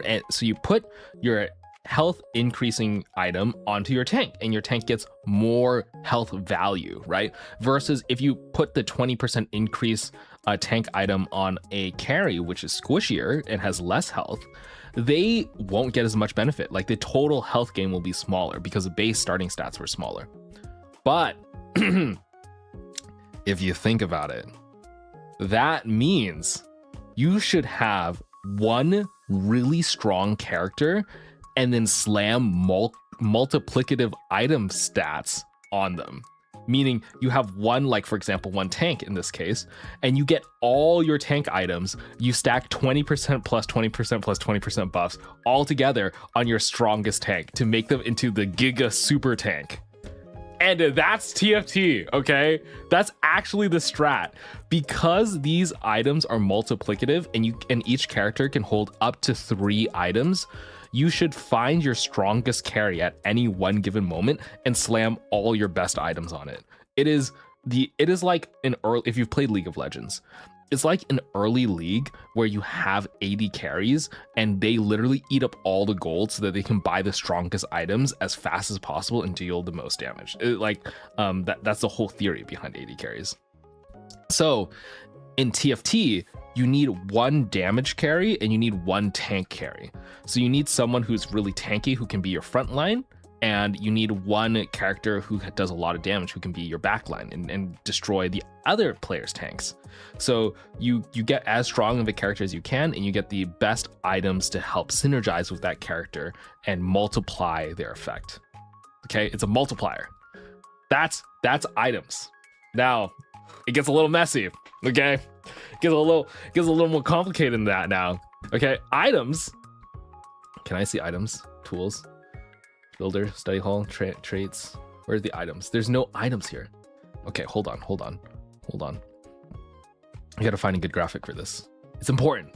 And so you put your health increasing item onto your tank, and your tank gets more health value, right? Versus if you put the 20% increase tank item on a carry, which is squishier and has less health, they won't get as much benefit. Like the total health gain will be smaller because the base starting stats were smaller. But if you think about it, that means you should have one really strong character and then slam multiplicative item stats on them. Meaning you have one, like for example, one tank in this case, and you get all your tank items, you stack 20% plus 20% plus 20% buffs all together on your strongest tank to make them into the Giga Super Tank. And that's TFT, okay? That's actually the strat. Because these items are multiplicative and each character can hold up to 3 items, you should find your strongest carry at any one given moment and slam all your best items on it. It is like an early, if you've played League of Legends, it's like an early league where you have 80 carries and they literally eat up all the gold so that they can buy the strongest items as fast as possible and deal the most damage. That's the whole theory behind 80 carries. So in TFT, you need one damage carry and you need one tank carry. So you need someone who's really tanky who can be your front line, and you need one character who does a lot of damage who can be your back line and destroy the other player's tanks. So you get as strong of a character as you can, and you get the best items to help synergize with that character and multiply their effect. Okay, it's a multiplier. That's items. Now, it gets a little messy. Okay, it gets a little more complicated than that now. Okay, items. Can I see items? Tools, builder, study hall, traits. Where are the items? There's no items here. Okay, hold on. I gotta find a good graphic for this. It's important.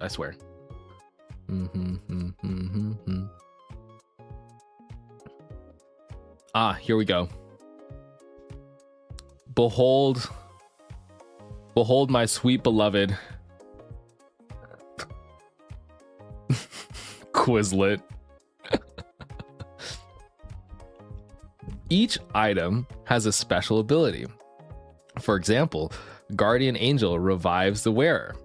I swear. Ah, here we go. Behold my sweet beloved Quizlet. Each item has a special ability. For example, Guardian Angel revives the wearer.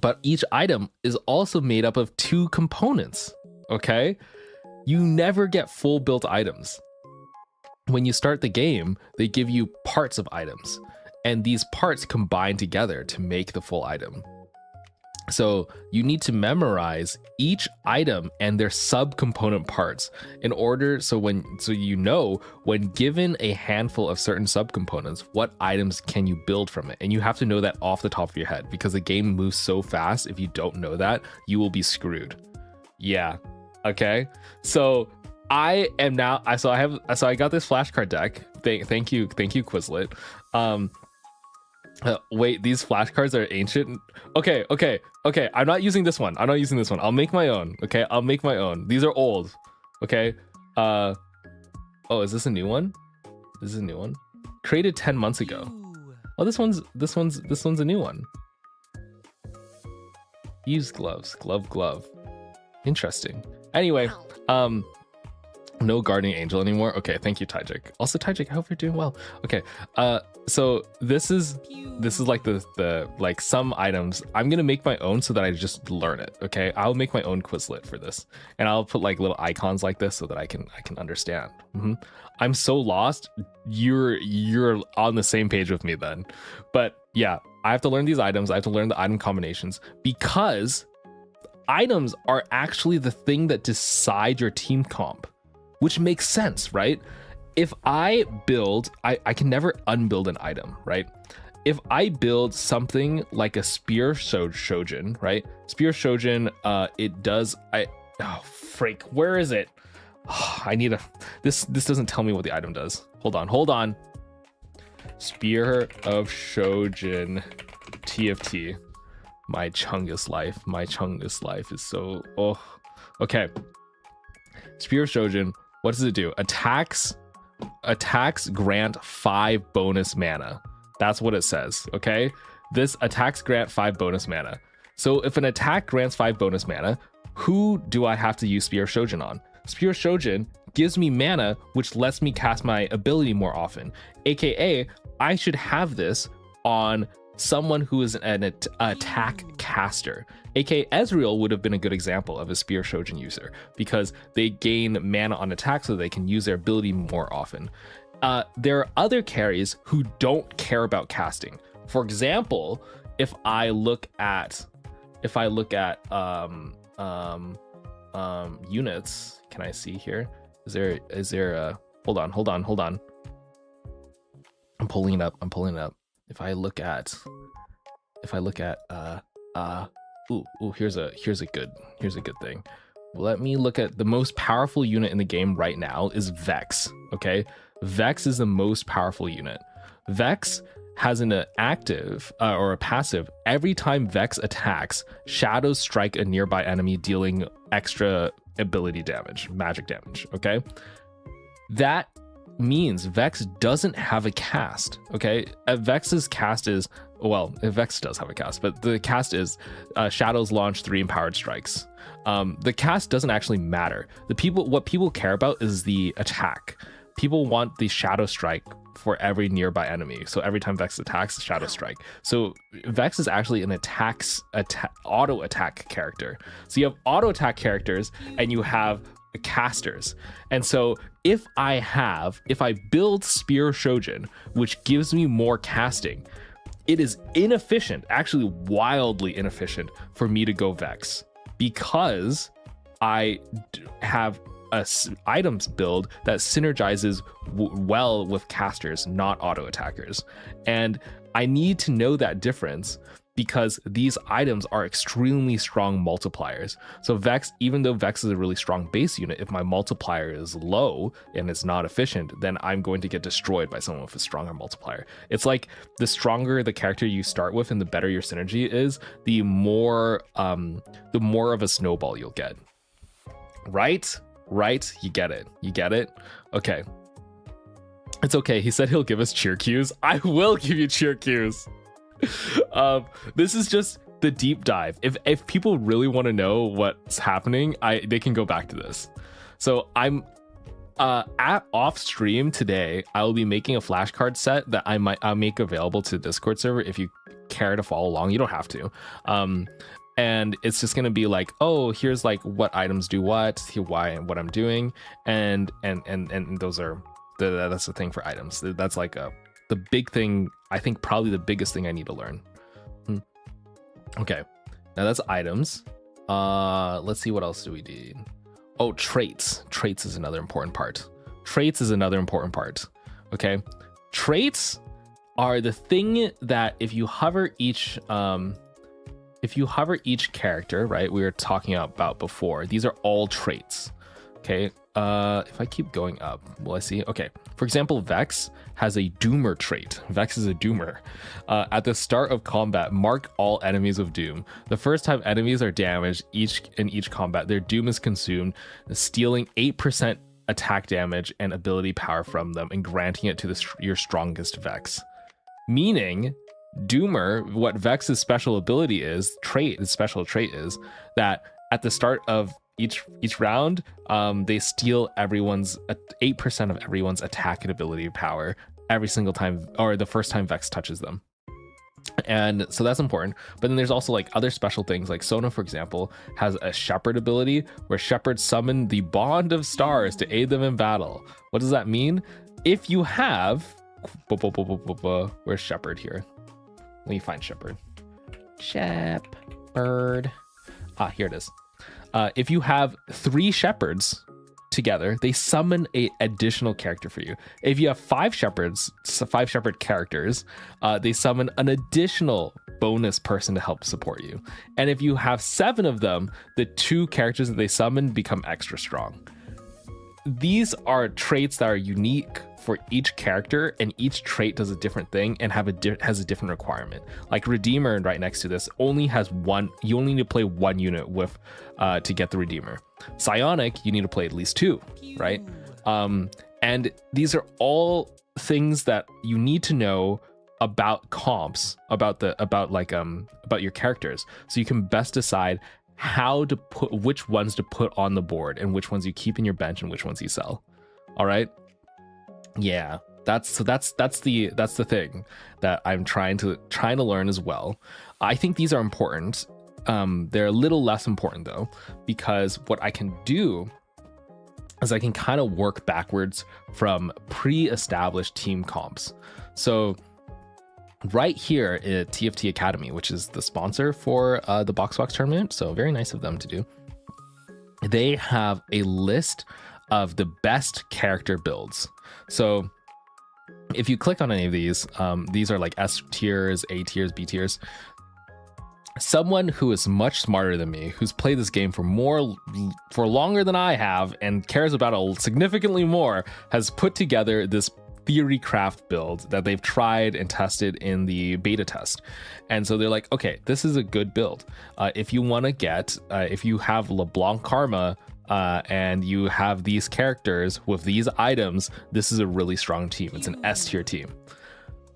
But each item is also made up of 2 components, okay? You never get full built items. When you start the game, they give you parts of items, and these parts combine together to make the full item. So you need to memorize each item and their subcomponent parts in order so you know when given a handful of certain subcomponents, what items can you build from it. And you have to know that off the top of your head because the game moves so fast. If you don't know that, you will be screwed. Yeah. Okay. So I am now I got this flashcard deck. Thank you Quizlet. Wait, these flashcards are ancient. Okay. I'm not using this one. I'll make my own. Okay, I'll make my own. These are old. Okay. Oh, is this a new one? Created 10 months ago. Oh, this one's a new one. Used gloves. Glove. Interesting. Anyway, no Guardian Angel anymore. Okay, thank you, Tajik. Also, Tajik, I hope you're doing well. Okay, so this is like the like some items. I'm gonna make my own so that I just learn it. Okay, I'll make my own Quizlet for this, and I'll put like little icons like this so that I can understand. I'm so lost. You're on the same page with me then, but yeah, I have to learn these items. I have to learn the item combinations because items are actually the thing that decide your team comp. Which makes sense, right? If I build, I can never unbuild an item, right? If I build something like a Spear Shojin, right? Spear Shojin, it does, oh, freak, where is it? I need this doesn't tell me what the item does. Hold on. Spear of Shojin TFT. My Chungus life is so, oh, okay. Spear of Shojin. What does it do? Attacks grant 5 bonus mana. That's what it says, okay? This attacks grant 5 bonus mana. So if an attack grants 5 bonus mana, who do I have to use Spear of Shojin on? Spear of Shojin gives me mana, which lets me cast my ability more often. AKA, I should have this on someone who is an attack caster. AKA Ezreal would have been a good example of a Spear Shojin user because they gain mana on attack so they can use their ability more often. There are other carries who don't care about casting. For example, if I look at units, can I see here? Is there a hold on. I'm pulling it up. If I look at here's a good thing. Let me look at the most powerful unit in the game right now is Vex. Okay, Vex is the most powerful unit. Vex has an active or a passive. Every time Vex attacks, shadows strike a nearby enemy, dealing extra ability damage, magic damage. Okay, that means Vex doesn't have a cast. Okay, Vex's cast is, well, Vex does have a cast, but the cast is shadows launch 3 empowered strikes. The cast doesn't actually matter. What people care about is the attack. People want the shadow strike for every nearby enemy. So every time Vex attacks, shadow strike. So Vex is actually an auto attack character. So you have auto attack characters and you have casters. And so if I build Spear Shojin, which gives me more casting, it is inefficient, actually wildly inefficient for me to go Vex because I have items build that synergizes well with casters, not auto attackers. And I need to know that difference because these items are extremely strong multipliers. So Vex, even though Vex is a really strong base unit, if my multiplier is low and it's not efficient, then I'm going to get destroyed by someone with a stronger multiplier. It's like the stronger the character you start with and the better your synergy is, the more of a snowball you'll get. Right? You get it? Okay. It's okay. He said he'll give us cheer cues. I will give you cheer cues. This is just the deep dive. If people really want to know what's happening, they can go back to this. So I'm at off stream today. I will be making a flashcard set that I'll make available to the Discord server if you care to follow along. You don't have to. And it's just gonna be like, oh, here's like what items do what, why, and what I'm doing, and those are that's the thing for items. That's like the big thing. I think probably the biggest thing I need to learn. Okay, now that's items. Let's see, what else do we need? Oh, traits. Traits is another important part. Okay, traits are the thing that if you hover each character, right, we were talking about before, these are all traits. Okay, if I keep going up, will I see? Okay, for example, Vex has a Doomer trait. Vex is a Doomer. At the start of combat, mark all enemies with Doom. The first time enemies are damaged in each combat, their Doom is consumed, stealing 8% attack damage and ability power from them and granting it to your strongest Vex. Meaning, Doomer, what Vex's special ability is, his special trait is that at the start of each round, they steal 8% of everyone's attack and ability power every single time, or the first time Vex touches them. And so that's important. But then there's also like other special things, like Sona, for example, has a Shepherd ability where Shepherds summon the Bond of Stars to aid them in battle. What does that mean? If you have where's Shepherd here? Let me find Shepherd. Shepherd. Here it is. If you have 3 shepherds together, they summon an additional character for you. If you have 5 shepherds, 5 shepherd characters, they summon an additional bonus person to help support you. And if you have 7 of them, the 2 characters that they summon become extra strong. These are traits that are unique for each character, and each trait does a different thing and has a different requirement. Like Redeemer right next to this only has one. You only need to play 1 unit with to get the Redeemer. Psionic, you need to play at least 2, right? And these are all things that you need to know about comps, about your characters, so you can best decide how to put, which ones to put on the board and which ones you keep in your bench and which ones you sell. All right. Yeah, that's the thing that I'm trying to learn as well. I think these are important. They're a little less important though, because what I can do is I can kind of work backwards from pre-established team comps. So right here at TFT Academy, which is the sponsor for the Boxbox tournament, so very nice of them to do, they have a list of the best character builds. So if you click on any of these are like S tiers, A tiers, B tiers. Someone who is much smarter than me, who's played this game for longer than I have and cares about it significantly more, has put together this theory craft build that they've tried and tested in the beta test. And so they're like, okay, this is a good build. If you want to get, if you have LeBlanc Karma and you have these characters with these items, this is a really strong team. It's an S tier team.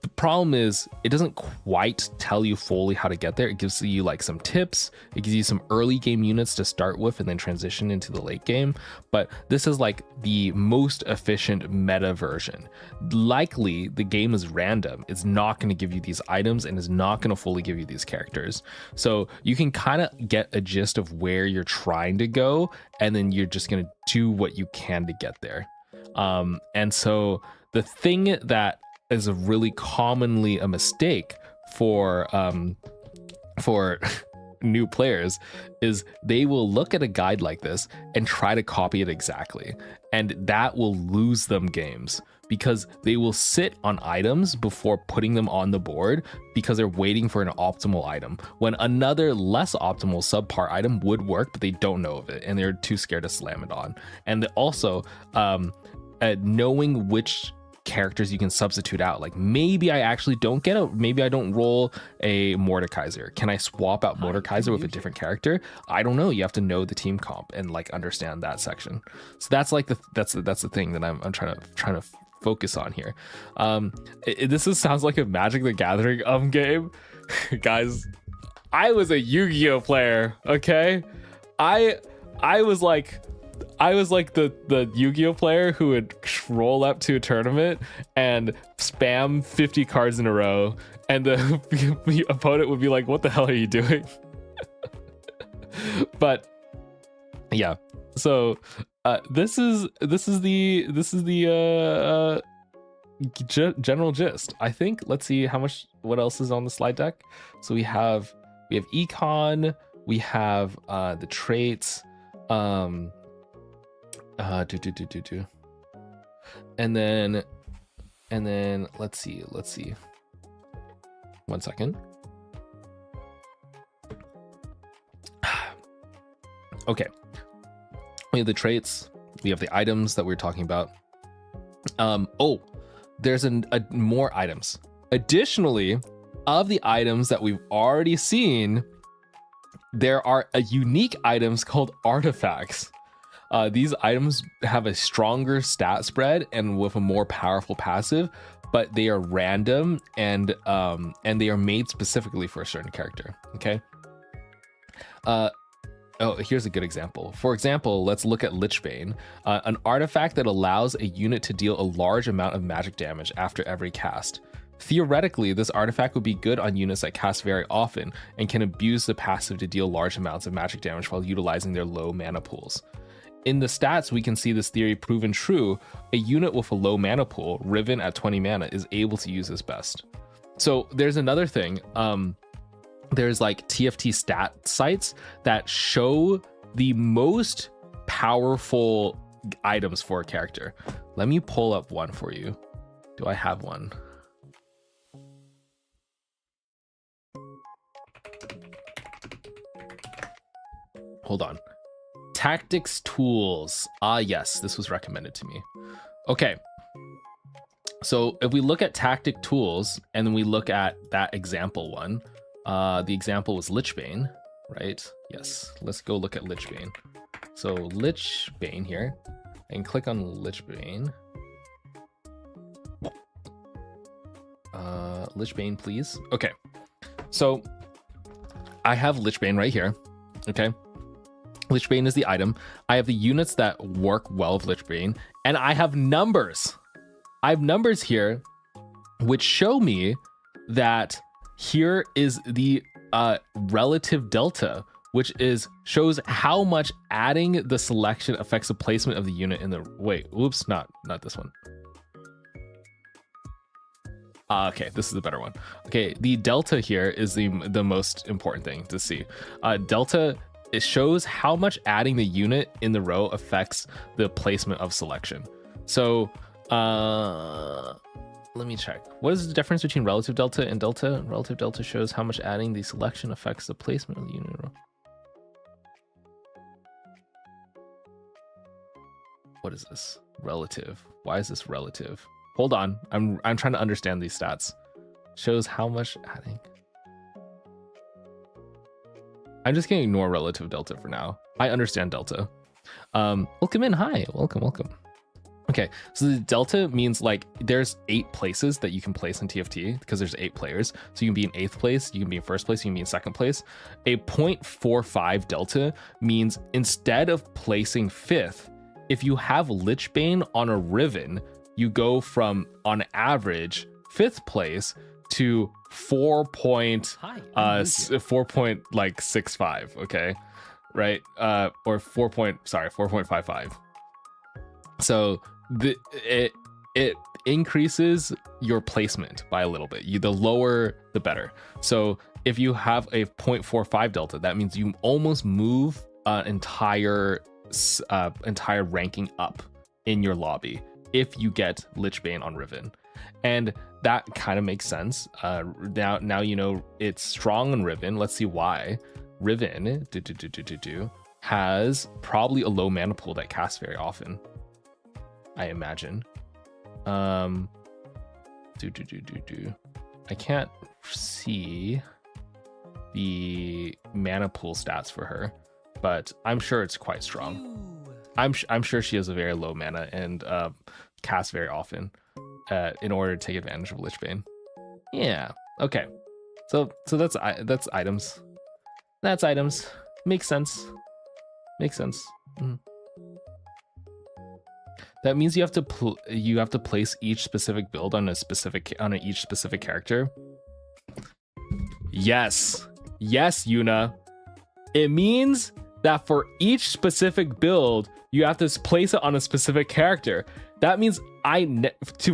The problem is it doesn't quite tell you fully how to get there. It gives you like some tips. It gives you some early game units to start with and then transition into the late game. But this is like the most efficient meta version. Likely the game is random. It's not going to give you these items and is not going to fully give you these characters. So you can kind of get a gist of where you're trying to go, and then you're just going to do what you can to get there. And so the thing that is really commonly a mistake for new players is they will look at a guide like this and try to copy it exactly, and that will lose them games because they will sit on items before putting them on the board because they're waiting for an optimal item when another less optimal subpar item would work, but they don't know of it and they're too scared to slam it on. And also knowing which characters you can substitute out, like maybe I actually don't get maybe I don't roll a Mordekaiser, can I swap out Mordekaiser with a different character? I don't know. You have to know the team comp and like understand that section. So that's like that's the thing that I'm trying to focus on here. Sounds like a Magic the Gathering game. Guys, I was a Yu-Gi-Oh player, okay? I was like the Yu-Gi-Oh player who would roll up to a tournament and spam 50 cards in a row, and the opponent would be like, what the hell are you doing? But yeah, so this is the general gist, I think. Let's see what else is on the slide deck. So we have econ, we have the traits, and then let's see 1 second. Okay, we have the traits, we have the items that we were talking about. There's more items. Additionally, of the items that we've already seen, there are unique items called artifacts. These items have a stronger stat spread and with a more powerful passive, but they are random and they are made specifically for a certain character. Okay. Here's a good example. For example, let's look at Lichbane, an artifact that allows a unit to deal a large amount of magic damage after every cast. Theoretically, this artifact would be good on units that cast very often and can abuse the passive to deal large amounts of magic damage while utilizing their low mana pools. In the stats, we can see this theory proven true. A unit with a low mana pool, Riven at 20 mana, is able to use this best. So there's another thing. There's like TFT stat sites that show the most powerful items for a character. Let me pull up one for you. Do I have one? Hold on. Tactics tools. Yes, this was recommended to me. Okay. So if we look at tactic tools and then we look at that example one, the example was Lichbane, right? Yes, let's go look at Lichbane. So Lichbane here, and click on Lichbane. Lichbane, please. Okay, so I have Lichbane right here. Okay, Lichbane is the item. I have the units that work well with Lichbane, and I have numbers. I have numbers here, which show me that here is the relative delta, which shows how much adding the selection affects the placement of the unit in the oops, not this one. Okay, this is the better one. Okay, the delta here is the most important thing to see. Delta, it shows how much adding the unit in the row affects the placement of selection. So let me check. What is the difference between relative delta and delta? Relative delta shows how much adding the selection affects the placement of the unit row. What is this? Relative. Why is this relative? Hold on. I'm trying to understand these stats. Shows how much adding. I'm just gonna ignore relative delta for now. I understand delta. Welcome in. Hi. Welcome. Okay, so the delta means like there's 8 places that you can place in TFT because there's 8 players. So you can be in 8th place, you can be in 1st place, you can be in 2nd place. A 0.45 delta means instead of placing 5th, if you have Lichbane on a Riven, you go from on average 5th place to 4.65, okay, right? Or 4.55. So increases your placement by a little bit. The lower, the better. So if you have a 0.45 delta, that means you almost move an entire ranking up in your lobby if you get Lichbane on Riven. And that kind of makes sense. Now you know it's strong on Riven. Let's see why. Riven has probably a low mana pool that casts very often, I imagine. I can't see the mana pool stats for her, but I'm sure it's quite strong. I'm sure she has a very low mana and casts very often in order to take advantage of Lichbane. Yeah. Okay. So that's items. That's items. Makes sense. Makes sense. That means you have to place each specific build on each specific character. Yes, Yuna. It means that for each specific build, you have to place it on a specific character. That means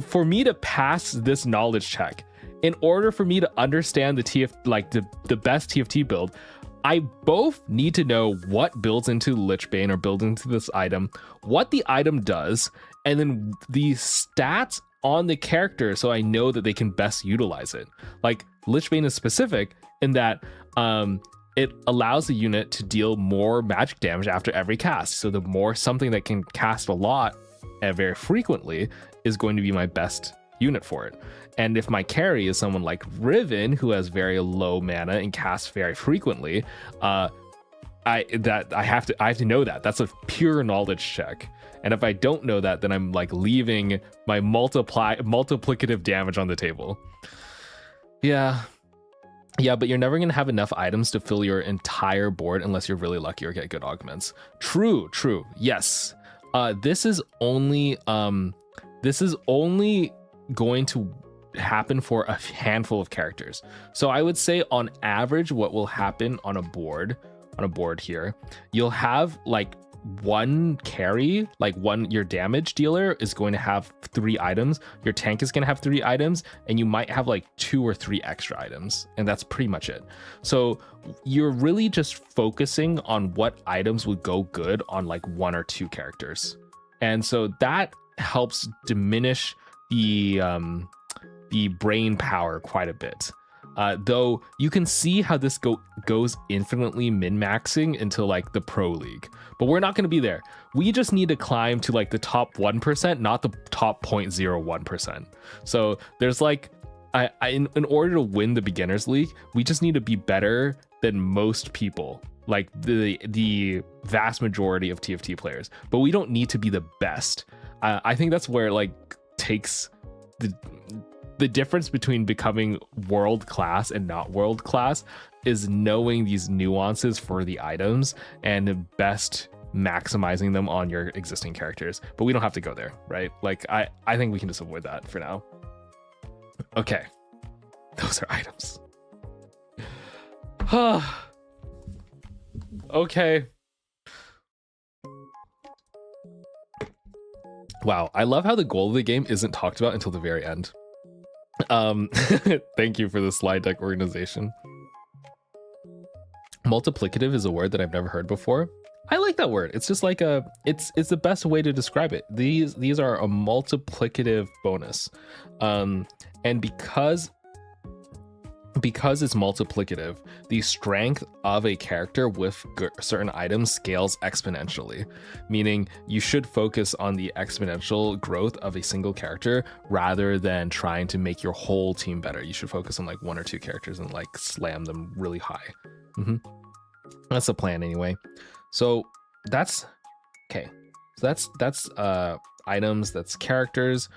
for me to pass this knowledge check, in order for me to understand the best TFT build, I both need to know what builds into Lichbane or builds into this item, what the item does, and then the stats on the character so I know that they can best utilize it. Like, Lichbane is specific in that it allows the unit to deal more magic damage after every cast. So the more something that can cast a lot and very frequently is going to be my best unit for it. And if my carry is someone like Riven, who has very low mana and casts very frequently, I have to know that. That's a pure knowledge check. And if I don't know that, then I'm like leaving my multiplicative damage on the table. Yeah, but you're never gonna have enough items to fill your entire board unless you're really lucky or get good augments. True. Yes. This is only going to happen for a handful of characters. So I would say on average, what will happen on a board here, you'll have like one carry, your damage dealer is going to have 3 items, your tank is going to have 3 items, and you might have like 2 or 3 extra items, and that's pretty much it. So you're really just focusing on what items would go good on like 1 or 2 characters, and so that helps diminish the brain power quite a bit. Though you can see how this goes infinitely min-maxing into like the pro league, but we're not going to be there. We just need to climb to like the top 1%, not the top 0.01%. So there's like, in order to win the beginners league, we just need to be better than most people, like the vast majority of TFT players, but we don't need to be the best. I think that's where it like takes the difference between becoming world class and not world class is knowing these nuances for the items and best maximizing them on your existing characters. But we don't have to go there, right? Like I think we can just avoid that for now. Okay, those are items. Okay. Wow, I love how the goal of the game isn't talked about until the very end. Thank you for the slide deck organization. Multiplicative is a word that I've never heard before. I like that word. It's just like it's the best way to describe it. These are a multiplicative bonus. And because it's multiplicative, the strength of a character with certain items scales exponentially, meaning you should focus on the exponential growth of a single character rather than trying to make your whole team better. You should focus on like 1 or 2 characters and like slam them really high. That's the plan anyway. So that's okay. So that's items, that's characters.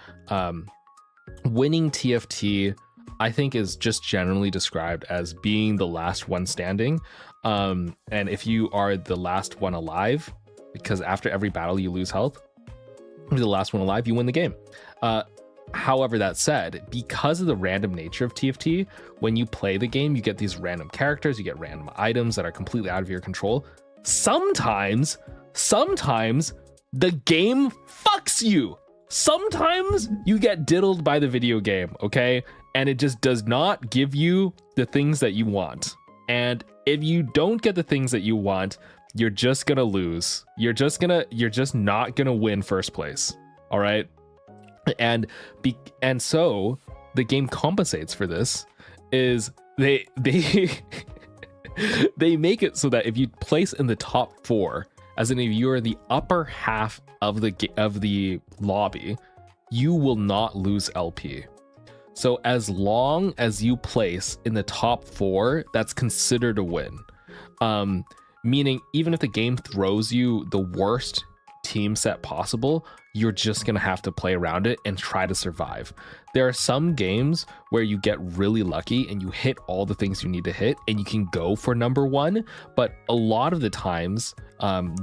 Winning TFT, I think, is just generally described as being the last one standing. And if you are the last one alive, because after every battle you lose health, if you're the last one alive, you win the game. However, that said, because of the random nature of TFT, when you play the game, you get these random characters, you get random items that are completely out of your control. Sometimes the game fucks you. sometimes you get diddled by the video game, okay? And it just does not give you the things that you want. And if you don't get the things that you want, you're just gonna lose. You're just not gonna win first place. All right. And so the game compensates for this is they they make it so that if you place in the top 4, as in if you're in the upper half of the lobby, you will not lose LP. So as long as you place in the top 4, that's considered a win. Meaning even if the game throws you the worst team set possible, you're just gonna have to play around it and try to survive. There are some games where you get really lucky and you hit all the things you need to hit and you can go for number 1, but a lot of the times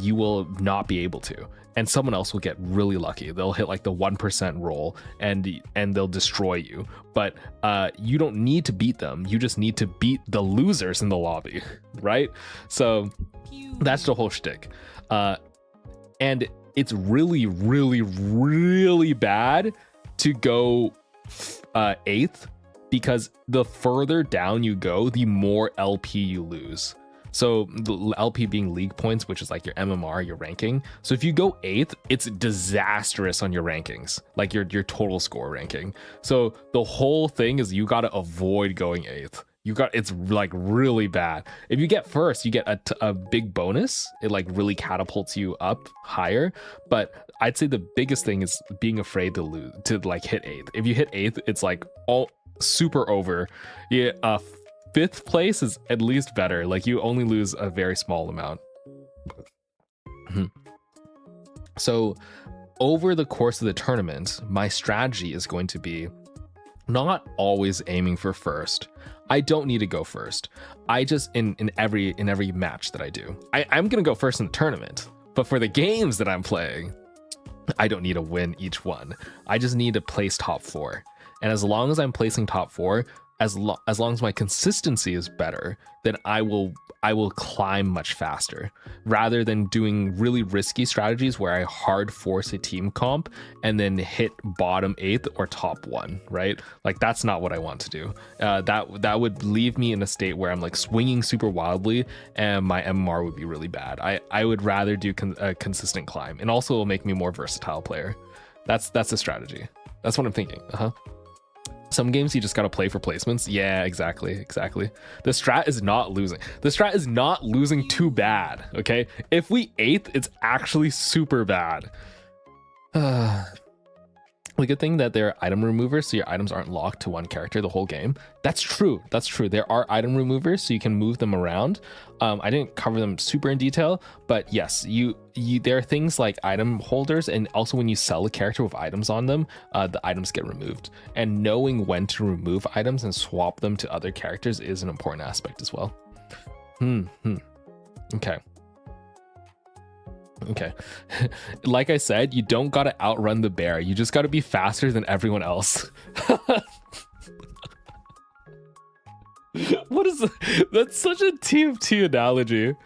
you will not be able to, and someone else will get really lucky. They'll hit like the 1% roll and they'll destroy you, but you don't need to beat them. You just need to beat the losers in the lobby, right? So that's the whole shtick. And it's really, really, really bad to go 8th, because the further down you go, the more LP you lose. So the LP being league points, which is like your MMR, your ranking. So if you go 8th, it's disastrous on your rankings, like your total score ranking. So the whole thing is you got to avoid going 8th. It's like really bad. If you get first, you get a big bonus. It like really catapults you up higher. But I'd say the biggest thing is being afraid to lose, to like hit 8th. If you hit 8th, it's like all super over. Yeah, 5th place is at least better. Like you only lose a very small amount. So over the course of the tournament, my strategy is going to be not always aiming for first. I don't need to go first. I just in every match that I do, I'm gonna go first in the tournament. But for the games that I'm playing, I don't need to win each one. I just need to place top 4. And as long as I'm placing top 4, as long as my consistency is better, then I will climb much faster, rather than doing really risky strategies where I hard force a team comp and then hit bottom 8th or top 1, right? Like that's not what I want to do. That would leave me in a state where I'm like swinging super wildly and my MMR would be really bad. I would rather do a consistent climb, and also it'll make me a more versatile player. That's the strategy. That's what I'm thinking. Some games you just gotta play for placements. Yeah, exactly. The strat is not losing. The strat is not losing too bad, okay? If we 8th, it's actually super bad. The good thing that there are item removers, so your items aren't locked to one character the whole game. That's true. There are item removers, so you can move them around. I didn't cover them super in detail, but yes, there are things like item holders, and also when you sell a character with items on them, the items get removed. And knowing when to remove items and swap them to other characters is an important aspect as well. Okay. Like I said, you don't gotta outrun the bear. You just gotta be faster than everyone else. That's such a TFT analogy.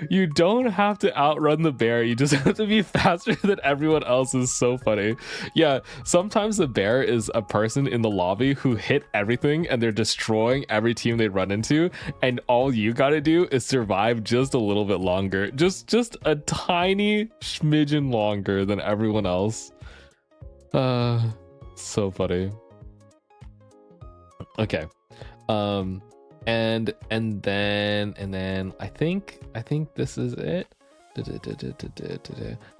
You don't have to outrun the bear. You just have to be faster than everyone else. Is so funny. Yeah, sometimes the bear is a person in the lobby who hit everything and they're destroying every team they run into, and all you gotta do is survive just a little bit longer, just a tiny smidgen longer than everyone else. So funny. Okay. And then I think this is it.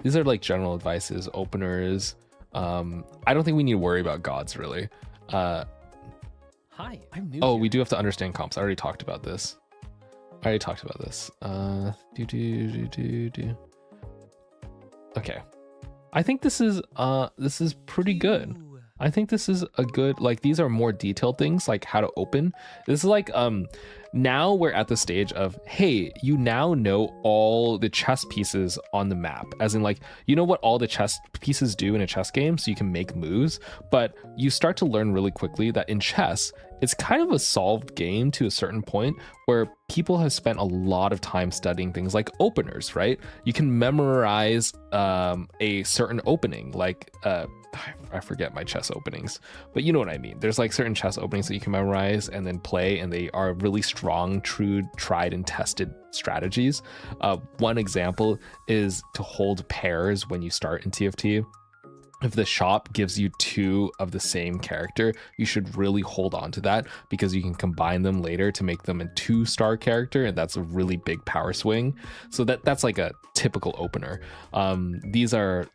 These are like general advices, openers. I don't think we need to worry about gods really. Hi, I'm new. Oh, we do have to understand comps. I already talked about this. Okay. I think this is pretty good. I think this is a good, like, these are more detailed things like how to open. This is like Now we're at the stage of, hey, you now know all the chess pieces on the map, as in like, you know what all the chess pieces do in a chess game, so you can make moves. But you start to learn really quickly that in chess, it's kind of a solved game to a certain point where people have spent a lot of time studying things like openers, right? You can memorize a certain opening, like I forget my chess openings, but you know what I mean. There's like certain chess openings that you can memorize and then play, and they are really strong, true, tried and tested strategies. One example is to hold pairs when you start in TFT. If the shop gives you 2 of the same character, you should really hold on to that, because you can combine them later to make them a 2-star character, and that's a really big power swing. So that's like a typical opener. These are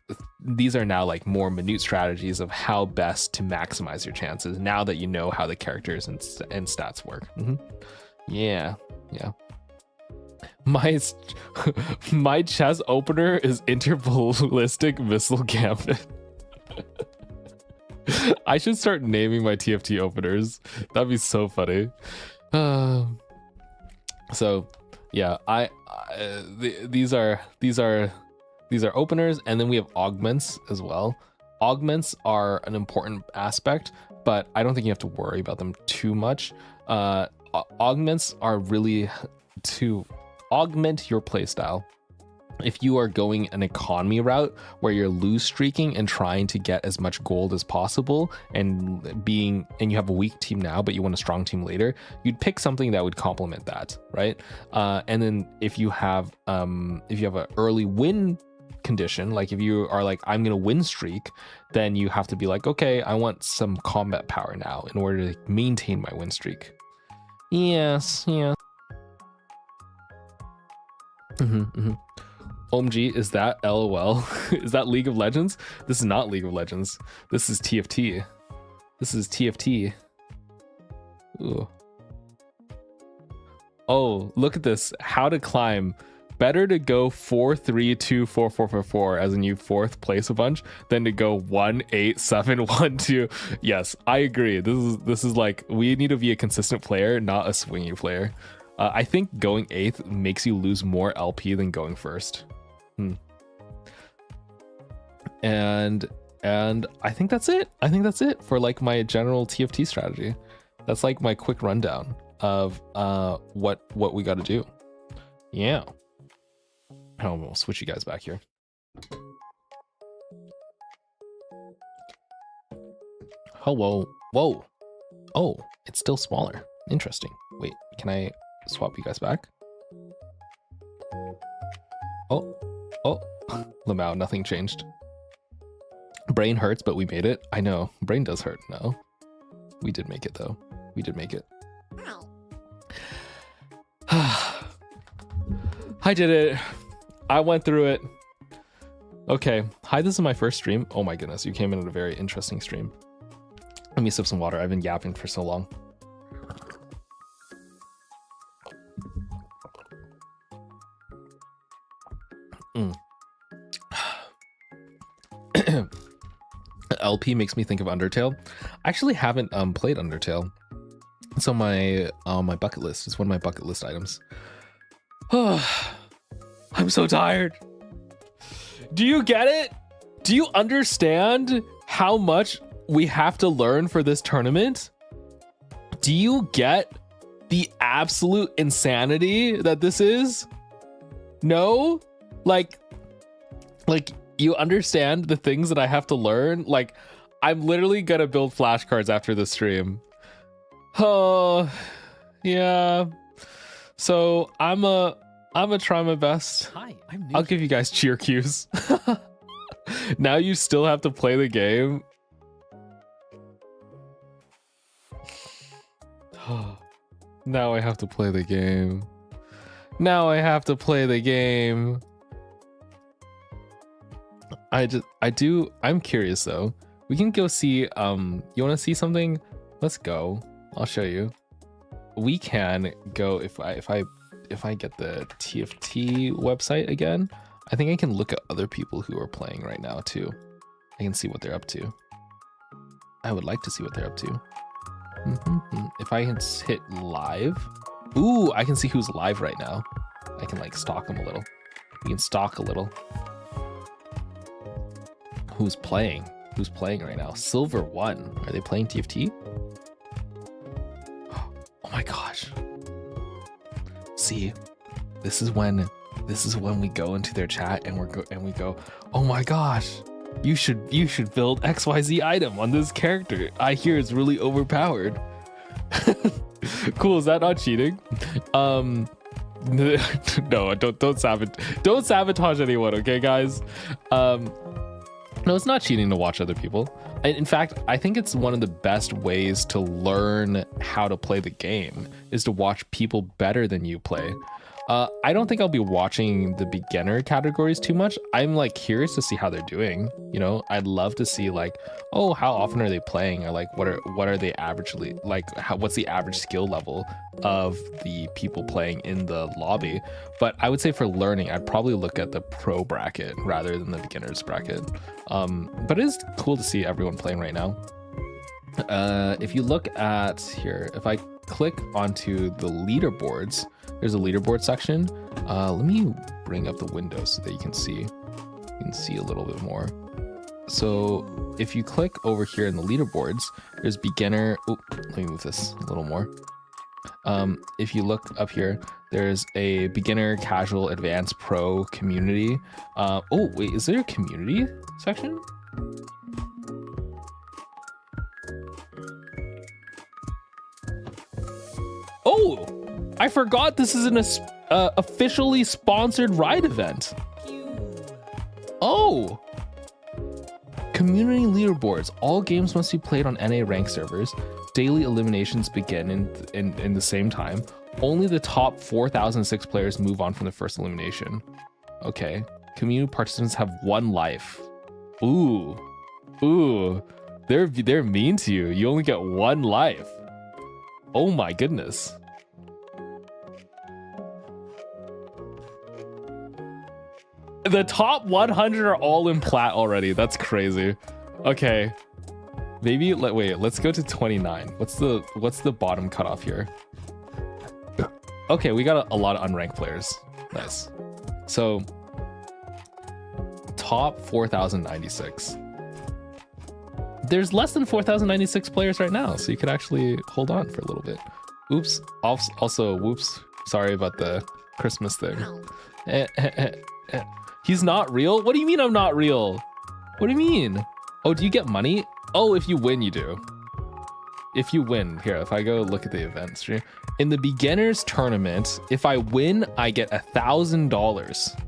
now like more minute strategies of how best to maximize your chances now that you know how the characters and stats work. Yeah. My chess opener is Interballistic Missile Gambit. I should start naming my TFT openers. That'd be so funny. So yeah, these are openers, and then we have augments as well. Augments are an important aspect, but I don't think you have to worry about them too much. Augments are really to augment your playstyle. If you are going an economy route where you're lose streaking and trying to get as much gold as possible, and you have a weak team now but you want a strong team later, you'd pick something that would complement that, right? And then if you have an early win condition, like if you are like, I'm gonna win streak, then you have to be like, okay, I want some combat power now in order to maintain my win streak. Yes. OMG, is that LOL? Is that League of Legends? This is not League of Legends. This is TFT. Ooh. Oh, look at this. How to climb. Better to go 4-3-2-4-4-4-4, as in you 4th place a bunch, than to go 1-8-7-1-2. Yes, I agree. This is like, we need to be a consistent player, not a swingy player. I think going 8th makes you lose more LP than going 1st. And I think that's it. For like my general TFT strategy. That's like my quick rundown of what we got to do. Yeah. Oh, we'll switch you guys back here. Hello. Whoa. Oh, it's still smaller. Interesting. Wait, can I swap you guys back? Oh. Lamau, nothing changed. Brain hurts, but we made it. I know. Brain does hurt. No. We did make it, though. We did make it. I did it. I went through it. Okay. Hi, this is my first stream. Oh my goodness, you came in at a very interesting stream. Let me sip some water. I've been yapping for so long. LP makes me think of Undertale. I actually haven't played Undertale. It's on my bucket list. It's one of my bucket list items. I'm so tired. Do you get it? Do you understand how much we have to learn for this tournament? Do you get the absolute insanity that this is? No? Like you understand the things that I have to learn? Like, I'm literally gonna build flashcards after the stream. Oh, yeah. So I'm gonna try my best. Hi, I'm new. I'll give you guys cheer cues. Now you still have to play the game. Now I have to play the game. I'm curious though. We can go see, you wanna see something? Let's go. I'll show you. We can go, if I get the TFT website again, I think I can look at other people who are playing right now too. I can see what they're up to. I would like to see what they're up to. If I can hit live, Ooh, I can see who's live right now. I can like stalk them a little. We can stalk a little. Who's playing? Who's playing right now? Silver 1. Are they playing TFT? Oh my gosh. See, this is when we go into their chat and we go, oh my gosh, you should build XYZ item on this character. I hear it's really overpowered. Cool, is that not cheating? No, don't sabotage anyone, okay, guys? No, it's not cheating to watch other people. In fact, I think it's one of the best ways to learn how to play the game is to watch people better than you play. I don't think I'll be watching the beginner categories too much. I'm like curious to see how they're doing. You know, I'd love to see like, oh, how often are they playing, or like what are they averagely like? What's the average skill level of the people playing in the lobby? But I would say for learning, I'd probably look at the pro bracket rather than the beginners bracket. But it is cool to see everyone playing right now. If you look at here, if I click onto the leaderboards, there's a leaderboard section. Let me bring up the window so that you can see a little bit more. So if you click over here in the leaderboards, there's beginner. Oh, let me move this a little more. If you look up here, there's a beginner, casual, advanced, pro, community. Oh wait, is there a community section? Oh, I forgot this is an officially sponsored ride event. Oh, community leaderboards. All games must be played on NA ranked servers. Daily eliminations begin in the same time. Only the top 4,006 players move on from the first elimination. Okay. Community participants have 1 life. Ooh. They're mean to you. You only get 1 life. Oh my goodness. The top 100 are all in plat already. That's crazy. Okay. Maybe let's go to 29. What's the bottom cutoff here? Okay, we got a lot of unranked players. Nice. So top 4,096. There's less than 4,096 players right now, so you could actually hold on for a little bit. Oops. Also, whoops. Sorry about the Christmas thing. He's not real? What do you mean I'm not real? What do you mean? Oh, do you get money? Oh, if you win, you do. If you win, here, if I go look at the events here. In the beginners tournament, if I win, I get $1,000.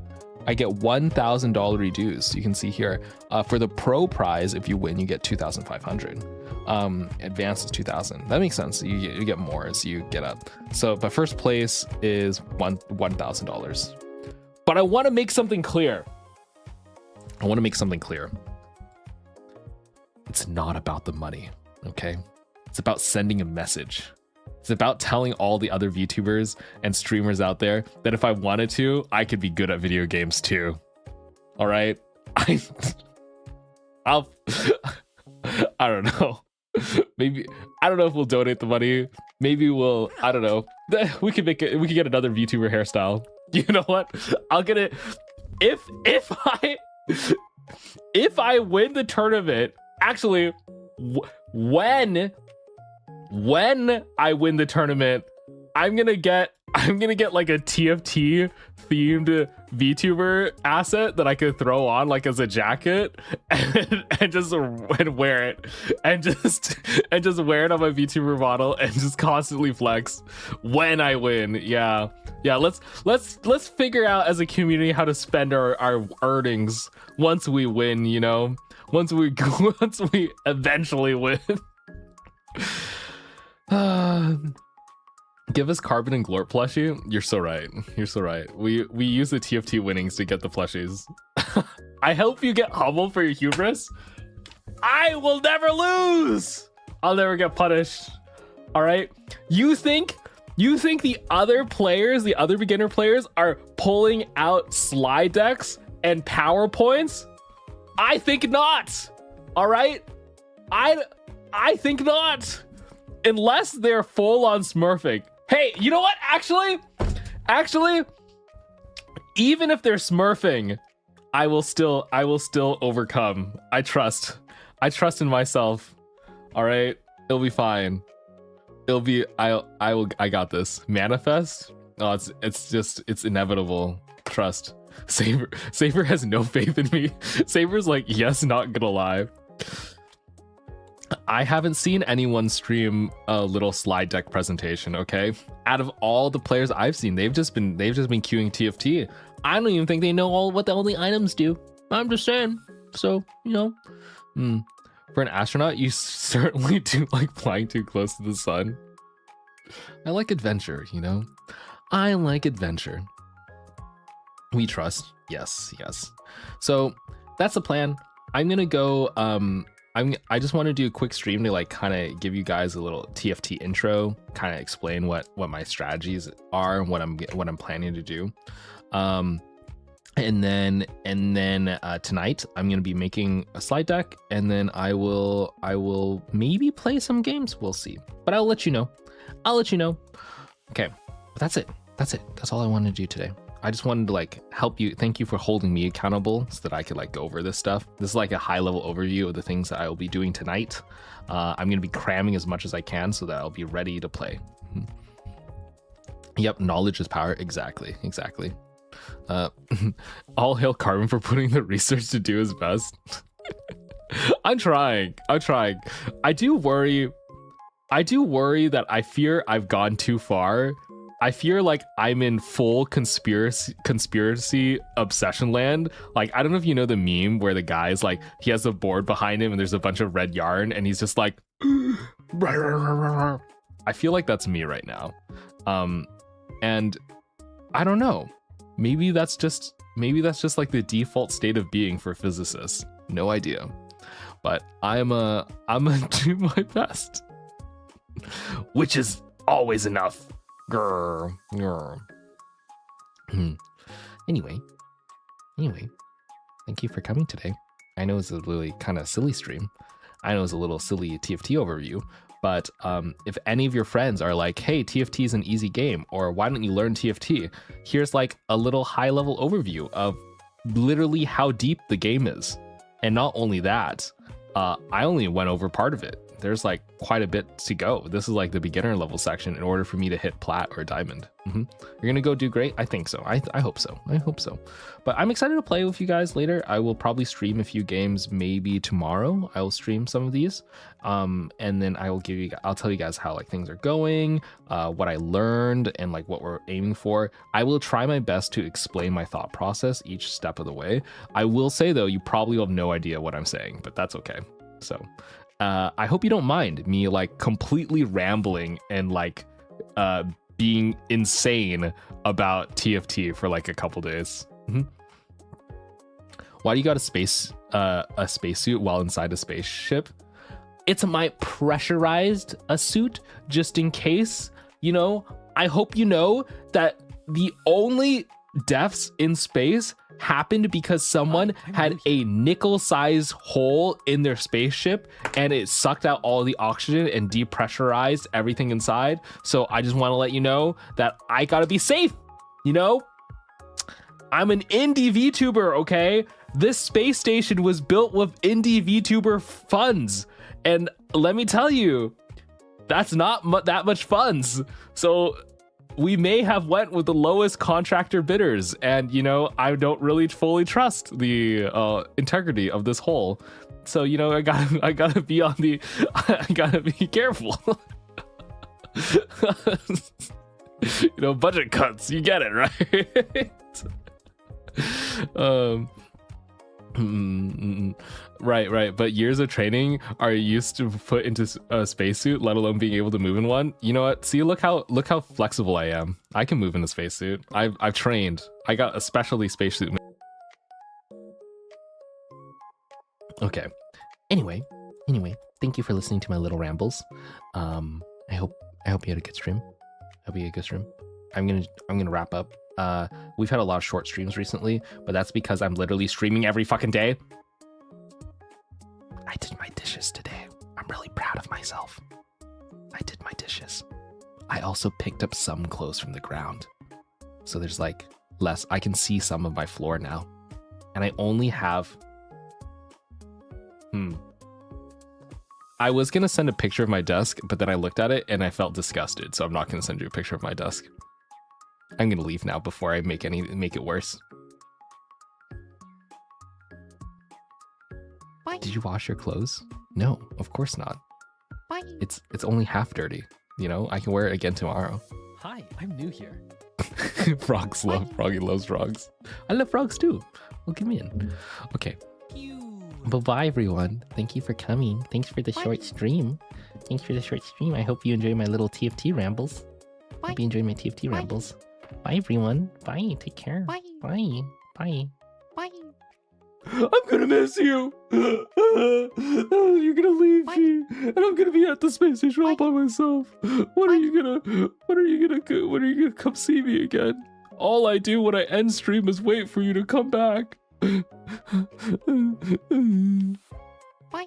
I get $1,000 dues. You can see here. For the pro prize, if you win, you get 2,500. Advanced is 2,000. That makes sense. You get more as you get up. So, but first place is $1,000. But I want to make something clear. It's not about the money, okay? It's about sending a message. It's about telling all the other VTubers and streamers out there that if I wanted to, I could be good at video games too. All right? I don't know. Maybe, I don't know if we'll donate the money. Maybe we'll, I don't know. We could get another VTuber hairstyle. You know what? I'll get it. If I win the tournament, actually, when I win the tournament, I'm gonna get like a TFT themed VTuber asset that I could throw on like as a jacket and just wear it and just wear it on my VTuber model and just constantly flex when I win. Yeah. Let's figure out as a community how to spend our earnings once we win. You know, once we eventually win. Give us Carbon and Glort plushie. You're so right. We use the TFT winnings to get the plushies. I hope you get humbled for your hubris. I will never lose. I'll never get punished. All right. You think the other players, the other beginner players, are pulling out slide decks and PowerPoints? I think not. All right. I think not. Unless they're full on smurfing. Hey, you know what? Actually, even if they're smurfing, I will still overcome. I trust in myself. All right, it'll be fine. I got this. Manifest. Oh, it's inevitable. Trust. Saber has no faith in me. Saber's like, yes, not gonna lie. I haven't seen anyone stream a little slide deck presentation, okay? Out of all the players I've seen, they've just been queuing TFT. I don't even think they know what the items do. I'm just saying. So, you know, for an astronaut, you certainly do like flying too close to the sun. I like adventure, you know? I like adventure. We trust. Yes. So that's the plan. I'm gonna go, I just want to do a quick stream to like kind of give you guys a little TFT intro, kind of explain what my strategies are and what I'm planning to do. And then tonight I'm going to be making a slide deck, and then I will maybe play some games. We'll see, but I'll let you know. Okay, but that's it. That's all I wanted to do today. I just wanted to like help you. Thank you for holding me accountable so that I could like go over this stuff. This is like a high level overview of the things that I will be doing tonight. I'm going to be cramming as much as I can so that I'll be ready to play. Yep, knowledge is power. Exactly. All hail Carbon for putting the research to do his best. I'm trying. I do worry that I fear I've gone too far. I fear like I'm in full conspiracy obsession land. Like, I don't know if you know the meme where the guy's like, he has a board behind him and there's a bunch of red yarn and he's just like, I feel like that's me right now. And I don't know. Maybe that's just like the default state of being for physicists. No idea. But I'm gonna do my best. Which is always enough. Grr. Anyway, thank you for coming today. I know it's a really kind of silly stream. I know it's a little silly TFT overview, but if any of your friends are like, hey, TFT is an easy game, or why don't you learn TFT? Here's like a little high level overview of literally how deep the game is. And not only that, I only went over part of it. There's like quite a bit to go. This is like the beginner level section in order for me to hit plat or diamond. You're gonna go do great? I think so. I hope so. But I'm excited to play with you guys later. I will probably stream a few games maybe tomorrow. I will stream some of these. And then I'll tell you guys how like things are going, what I learned and like what we're aiming for. I will try my best to explain my thought process each step of the way. I will say though, you probably have no idea what I'm saying, but that's okay. So I hope you don't mind me like completely rambling and like being insane about TFT for like a couple days. Why do you got a spacesuit while inside a spaceship? It's my pressurized suit just in case, you know. I hope you know that the only deaths in space happened because someone had a nickel-sized hole in their spaceship and it sucked out all the oxygen and depressurized everything inside. So I just want to let you know that I gotta be safe, you know? I'm an indie VTuber, okay? This space station was built with indie VTuber funds. And let me tell you, that's not that much funds. So we may have went with the lowest contractor bidders, and you know, I don't really fully trust the integrity of this hole. So you know, I gotta be on the, I gotta be careful. You know, budget cuts. You get it, right? Right. But years of training are used to put into a spacesuit, let alone being able to move in one. You know what? See, look how flexible I am. I can move in a spacesuit. I've trained. I got a specialty spacesuit. Okay. Anyway, thank you for listening to my little rambles. I hope you had a good stream. I'm gonna wrap up. We've had a lot of short streams recently, but that's because I'm literally streaming every fucking day. I did my dishes today. I'm really proud of myself. I did my dishes. I also picked up some clothes from the ground. So there's like less. I can see some of my floor now. And I only have... I was going to send a picture of my desk, but then I looked at it and I felt disgusted. So I'm not going to send you a picture of my desk. I'm going to leave now before I make it worse. Bye. Did you wash your clothes? No, of course not. Bye. It's only half dirty. You know, I can wear it again tomorrow. Hi, I'm new here. Froggy loves frogs. I love frogs too. Well, get me in. Okay. Bye-bye, everyone. Thank you for coming. Thanks for the short stream. Thanks for the short stream. I hope you enjoy my little TFT rambles. Hope you enjoy my TFT rambles. Bye, everyone. Bye. Take care. Bye. Bye. Bye. Bye. I'm gonna miss you. You're gonna leave me, and I'm gonna be at the space station all by myself. When are you gonna come see me again? All I do when I end stream is wait for you to come back. Bye.